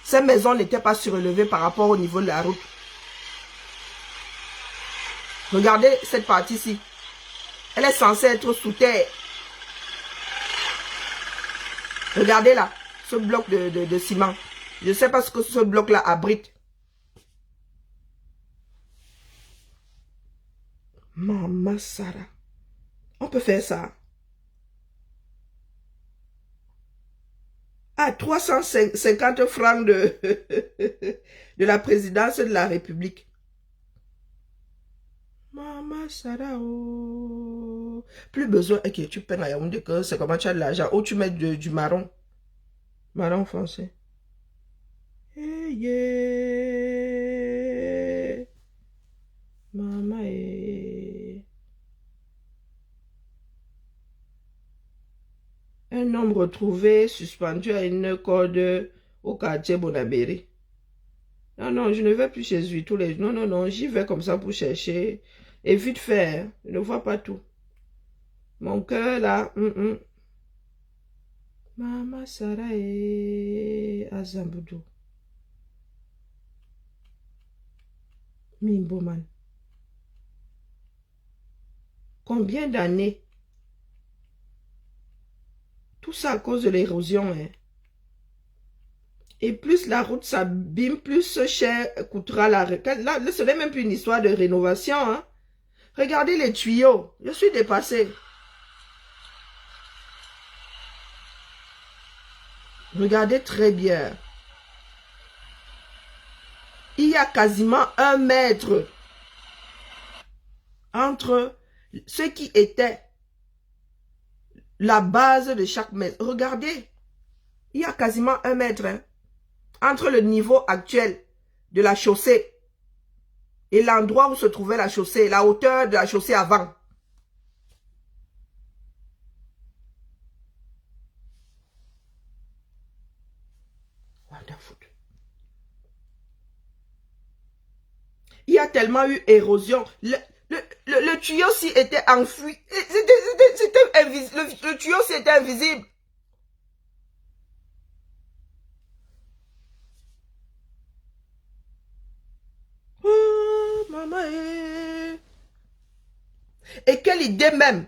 Ces maisons n'étaient pas surélevées par rapport au niveau de la route. Regardez cette partie-ci. Elle est censée être sous terre. Regardez là, ce bloc de ciment. Je ne sais pas ce que ce bloc-là abrite. Maman Sarah. On peut faire ça. À 350 francs de la présidence de la République. Maman Sarah, oh. Plus besoin. Ok, tu peines à Yaoundé que c'est comment tu as de l'argent. Ou tu mets du marron. Marron français. Hey, yeah. Maman, Un homme retrouvé suspendu à une corde au quartier Bonabéry. Non, je ne vais plus chez lui tous les... Non, j'y vais comme ça pour chercher. Et vite fait, je ne vois pas tout. Mon cœur là, Mama Sarah et Azambudu. Mimboman. Combien d'années? Tout ça à cause de l'érosion. Hein? Et plus la route s'abîme, plus cher coûtera la... Là, ce n'est même plus une histoire de rénovation. Hein? Regardez les tuyaux. Je suis dépassée. Regardez très bien. Il y a quasiment 1 mètre entre ce qui était la base de chaque mètre. Regardez. Il y a quasiment 1 mètre hein, entre le niveau actuel de la chaussée et l'endroit où se trouvait la chaussée, la hauteur de la chaussée avant. Wonderful. Il y a tellement eu érosion. Le tuyau s'y était enfui. C'était invisible. Le tuyau s'y était invisible. Oh, maman. Et quelle idée même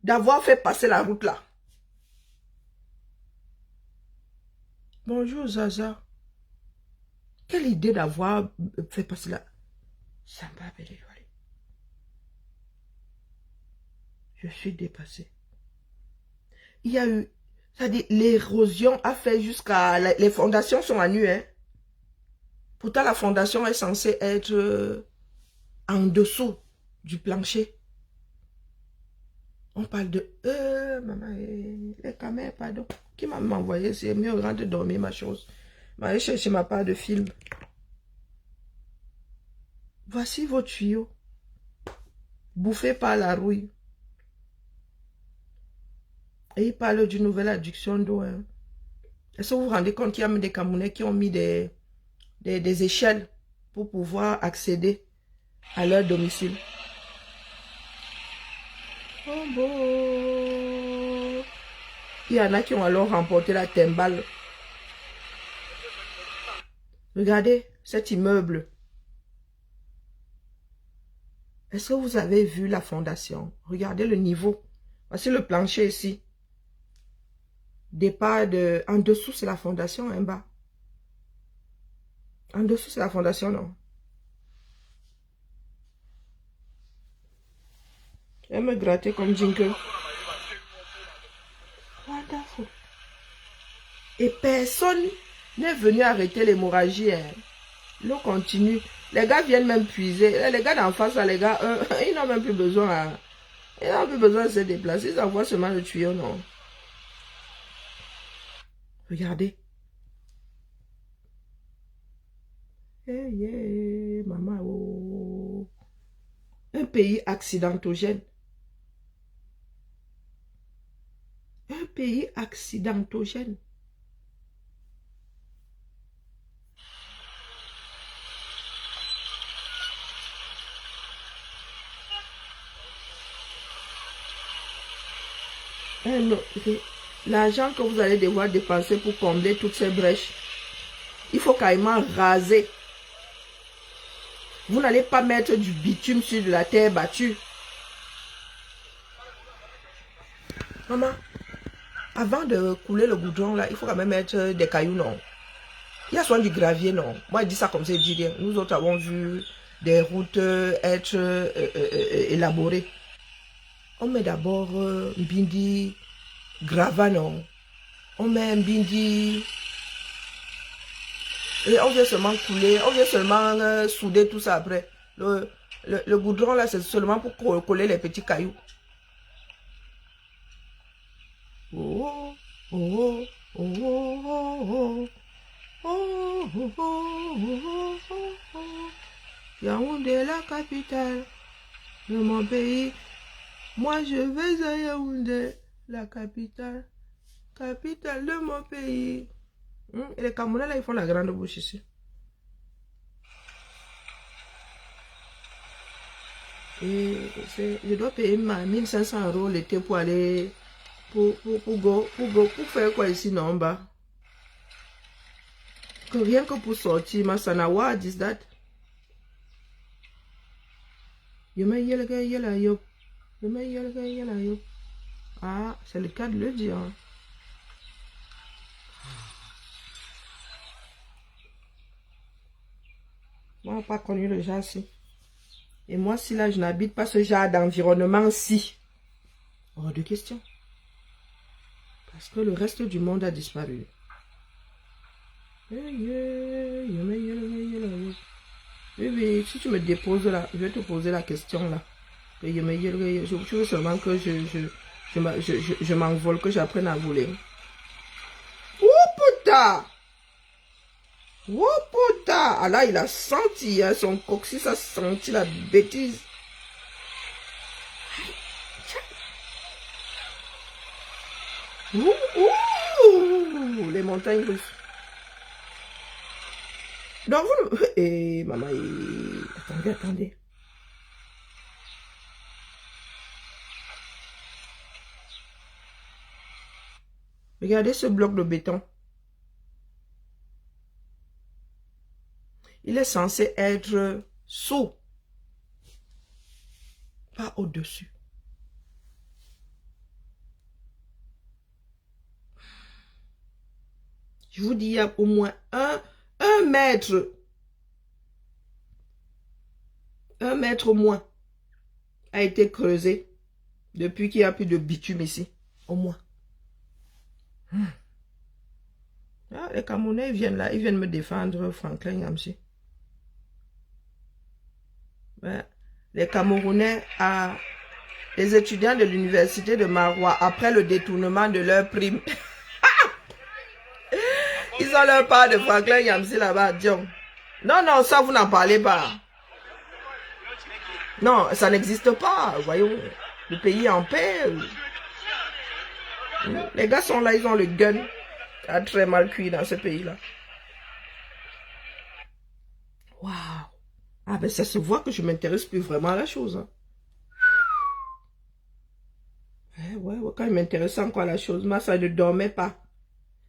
d'avoir fait passer la route là. Bonjour Zaza. Quelle idée d'avoir fait passer la... Je suis dépassée. Il y a eu... C'est-à-dire, l'érosion a fait jusqu'à... Les fondations sont à nu, hein. Pourtant, la fondation est censée être en dessous du plancher. On parle de... maman, les caméras, pardon. Qui m'a envoyé? C'est mieux grand de dormir, ma chose. M'allez chercher ma part de film. Voici vos tuyaux. Bouffés par la rouille. Et il parle d'une nouvelle adduction d'eau. Hein. Est-ce que vous vous rendez compte qu'il y a même des Camerounais qui ont mis des échelles pour pouvoir accéder à leur domicile? Oh bon. Il y en a qui ont alors remporté la timbale. Regardez cet immeuble. Est-ce que vous avez vu la fondation? Regardez le niveau. Voici le plancher ici. Départ de... En dessous, c'est la fondation, en bas. En dessous, c'est la fondation, non? Elle me grattait comme Jingle. Wonderful. Et personne n'est venu arrêter l'hémorragie. Hein. L'eau continue. Les gars viennent même puiser. Les gars d'en face, les gars, ils n'ont même plus besoin. Ils n'ont plus besoin de se déplacer. Ils envoient seulement le tuyau, non? Regardez. Hey, yeah, maman. Oh. Un pays accidentogène. Un pays accidentogène. L'argent que vous allez devoir dépenser pour combler toutes ces brèches, il faut carrément raser. Vous n'allez pas mettre du bitume sur de la terre battue. Maman, avant de couler le goudron, là, il faut quand même mettre des cailloux, non? Il y a souvent du gravier, non? Moi, je dis ça comme ça, je dis rien. Nous autres avons vu des routes être élaborées. On met d'abord un bindi gravat, non? On met un bindi... Et on vient seulement couler, on vient seulement souder tout ça après. Le goudron, là, c'est seulement pour coller les petits cailloux. Oh, oh, oh, oh, oh, oh, oh, oh, oh. Yaoundé, la capitale de mon pays. Moi, je vais à Yaoundé, la capitale de mon pays. Et les Camerounais, là, ils font la grande bouche ici. Et je dois payer 1500 € l'été pour aller Pour faire quoi ici, non, en bas? Que rien que pour sortir, ma sana, what is that? Ah, c'est le cas de le dire. Moi, on n'a pas connu le genre-ci. Et moi, si là, je n'habite pas ce genre d'environnement-ci. Hors de question. Parce que le reste du monde a disparu. Oui, oui, si tu me déposes là, je vais te poser la question là. Je veux seulement que je m'envole, que j'apprenne à voler. Oh putain! Oh putain! Ah là, il a senti, hein, son coccyx a senti la bêtise. Les montagnes russes. Donc vous... Et maman, attendez. Regardez ce bloc de béton. Il est censé être sous, pas au-dessus. Je vous dis, il y a au moins un mètre. 1 mètre au moins a été creusé depuis qu'il n'y a plus de bitume ici. Au moins. Ah, les Camerounais, ils viennent là. Ils viennent me défendre, Franklin Yamsi. Ouais. Les Camerounais, les étudiants de l'université de Marois, après le détournement de leur prime, ils ont leur part de Franklin Yamsi là-bas. Non, non, ça vous n'en parlez pas. Non, ça n'existe pas. Voyons, le pays est en paix. Les gars sont là, ils ont le gun. Ça a très mal cuit dans ce pays-là. Waouh. Ah ben ça se voit que je ne m'intéresse plus vraiment à la chose. Hein. Ouais, quand il m'intéressait encore à la chose, moi ça ne dormait pas.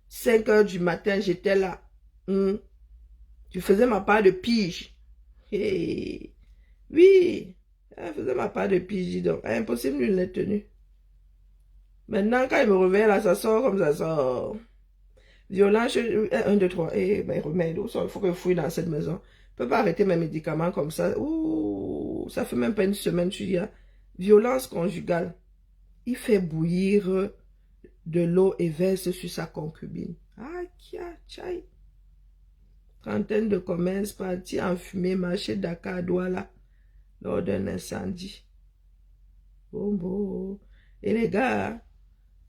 5 heures du matin, j'étais là. Je faisais ma part de pige. Hey. Oui, je faisais ma part de pige, dis donc. Impossible de l'être tenu. Maintenant, quand il me réveille là, ça sort comme ça sort. Violence, 1, 2, 3. Eh ben, remède, il faut que je fouille dans cette maison. Je ne peux pas arrêter mes médicaments comme ça. Ouh, ça fait même pas une semaine, tu dis. Hein. Violence conjugale. Il fait bouillir de l'eau et verse sur sa concubine. Ah, tchai. Trentaine de commerces partis en fumée, marché Dakar, Douala, lors d'un incendie. Bon. Et les gars,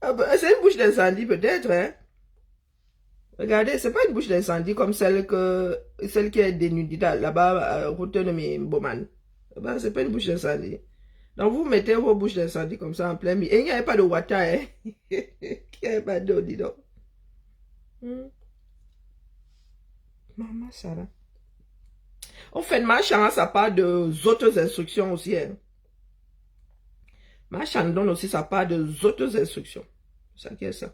c'est une bouche d'incendie peut-être, hein? Regardez, c'est pas une bouche d'incendie comme celle qui est dénudée là-bas, route de Mboman. C'est pas une bouche d'incendie. Donc vous mettez vos bouches d'incendie comme ça en plein milieu. Et il n'y avait pas de water, hein? Il n'y avait pas d'eau, dis donc. Maman Sarah. On fait ma chance, ça part de autres instructions aussi. Hein. Ma chance donne aussi sa part de autres instructions. C'est ça qui est ça.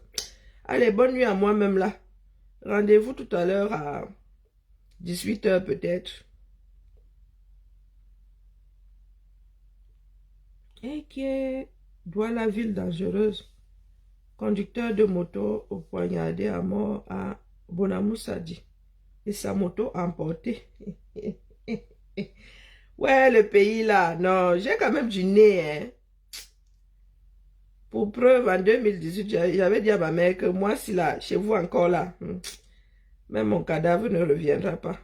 Allez, bonne nuit à moi-même là. Rendez-vous tout à l'heure à 18 h peut-être. Et qui est Douala ville dangereuse. Conducteur de moto au poignardé à mort à Bonamoussadi. Et sa moto emportée. Ouais, le pays là. Non, j'ai quand même du nez. Hein. Pour preuve, en 2018, j'avais dit à ma mère que moi, si là, chez vous encore là, même mon cadavre ne reviendra pas.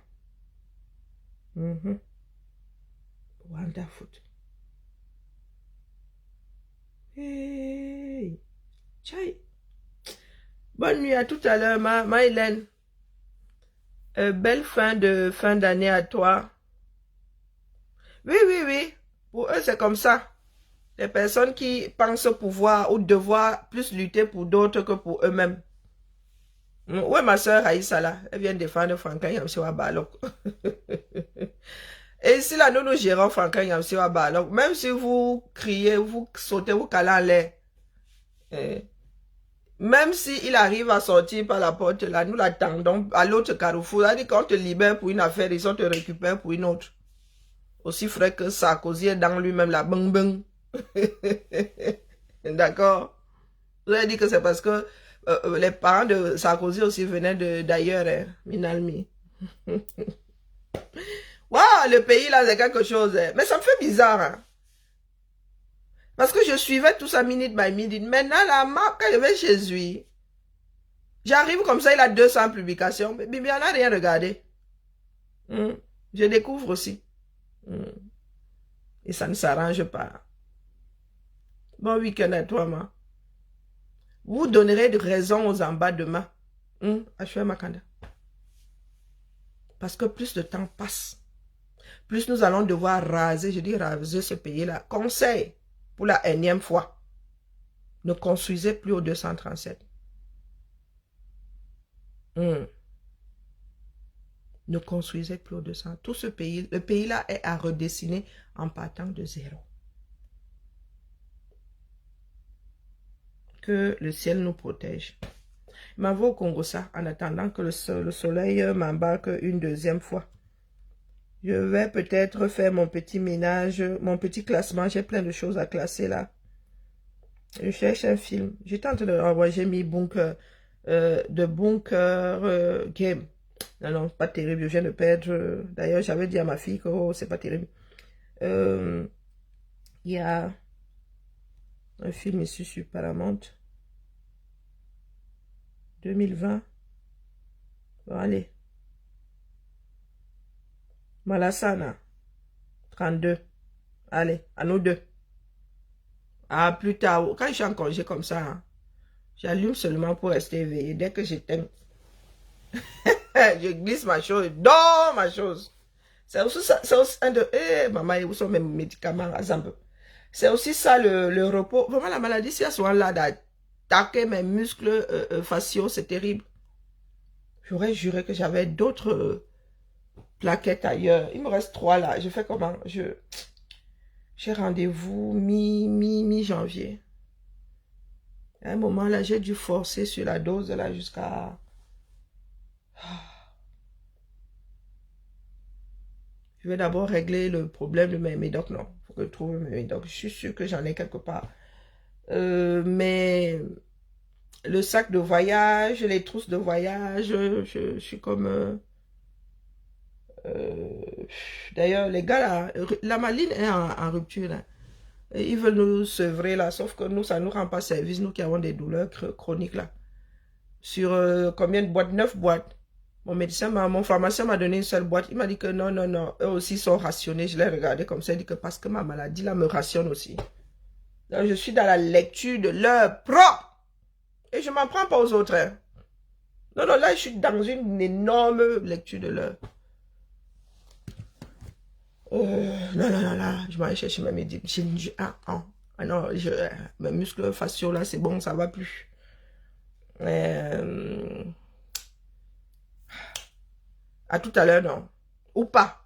Wonderful. Hey. Tchai. Bonne nuit à tout à l'heure, ma Hélène. Belle fin d'année à toi. Oui. Pour eux, c'est comme ça. Les personnes qui pensent pouvoir ou devoir plus lutter pour d'autres que pour eux-mêmes. Ouais, ma soeur Aïssa là, elle vient défendre Franklin Yamsiwa Balok. Et si là, nous gérons Franklin Yamsiwa Balok, même si vous criez, vous sautez, vous calez en l'air, Même s'il arrive à sortir par la porte, là, nous l'attendons à l'autre carrefour. C'est-à-dire qu'on te libère pour une affaire, ils te récupèrent pour une autre. Aussi frais que Sarkozy est dans lui-même, la bang bang. D'accord? Vous avez dit que c'est parce que les parents de Sarkozy aussi venaient d'ailleurs, hein, Minalmi. Waouh, le pays là, c'est quelque chose. Hein. Mais ça me fait bizarre. Hein. Parce que je suivais tout ça minute by minute. Maintenant, là, quand je vais chez lui, j'arrive comme ça, il a 200 publications. Mais Bibi, on n'a rien regardé. Je découvre aussi. Et ça ne s'arrange pas. Bon week-end à toi, ma. Vous donnerez de raison aux en bas demain. Achoué Makanda. Parce que plus le temps passe, plus nous allons devoir raser, je dis raser ce pays-là. Conseil, pour la énième fois, ne construisez plus au 237. Ne construisez plus au 200. Tout ce pays, le pays-là est à redessiner en partant de zéro. Que le ciel nous protège. Je m'en vais au Congo ça, en attendant que le soleil m'embarque une deuxième fois. Je vais peut-être faire mon petit ménage, mon petit classement. J'ai plein de choses à classer là. Je cherche un film. J'étais en train de renvoyer, j'ai mis Bunker, de Bunker Game. Non, non, pas terrible, je viens de perdre. D'ailleurs, j'avais dit à ma fille que oh, c'est pas terrible. Il y a un film ici sur Paramount. 2020. Bon, allez. Malassana. 32. Allez, à nous deux. Ah, plus tard. Quand je suis en congé comme ça, hein, j'allume seulement pour rester éveillé. Dès que j'éteins, je glisse ma chose, dans ma chose. C'est aussi ça, c'est aussi un de... maman, où sont mes médicaments, exemple. C'est aussi ça le repos. Vraiment, la maladie, si elle soit là d'attaquer mes muscles faciaux, c'est terrible. J'aurais juré que j'avais d'autres plaquettes ailleurs. Il me reste 3 là. Je fais comment? J'ai rendez-vous mi-janvier. À un moment là, j'ai dû forcer sur la dose là jusqu'à... Je vais d'abord régler le problème de mes médocs. Non, il faut que je trouve mes médocs. Je suis sûre que j'en ai quelque part. Mais le sac de voyage, les trousses de voyage, je suis comme... D'ailleurs, les gars, là, la Maline est en rupture. Là. Et ils veulent nous sevrer, là, sauf que nous, ça ne nous rend pas service, nous qui avons des douleurs chroniques. Là. Sur combien de boîtes? 9 boîtes. Mon pharmacien m'a donné une seule boîte. Il m'a dit que non, non, non, eux aussi sont rationnés. Je l'ai regardé comme ça. Il dit que parce que ma maladie, là, me rationne aussi. Donc, je suis dans la lecture de leur propre. Et je ne m'en prends pas aux autres. Hein. Non, non, là, je suis dans une énorme lecture de leur. Non, non, non, là, je vais aller chercher ma médecine. Non, mes muscles faciaux, là, c'est bon, ça va plus. À tout à l'heure, non. Ou pas.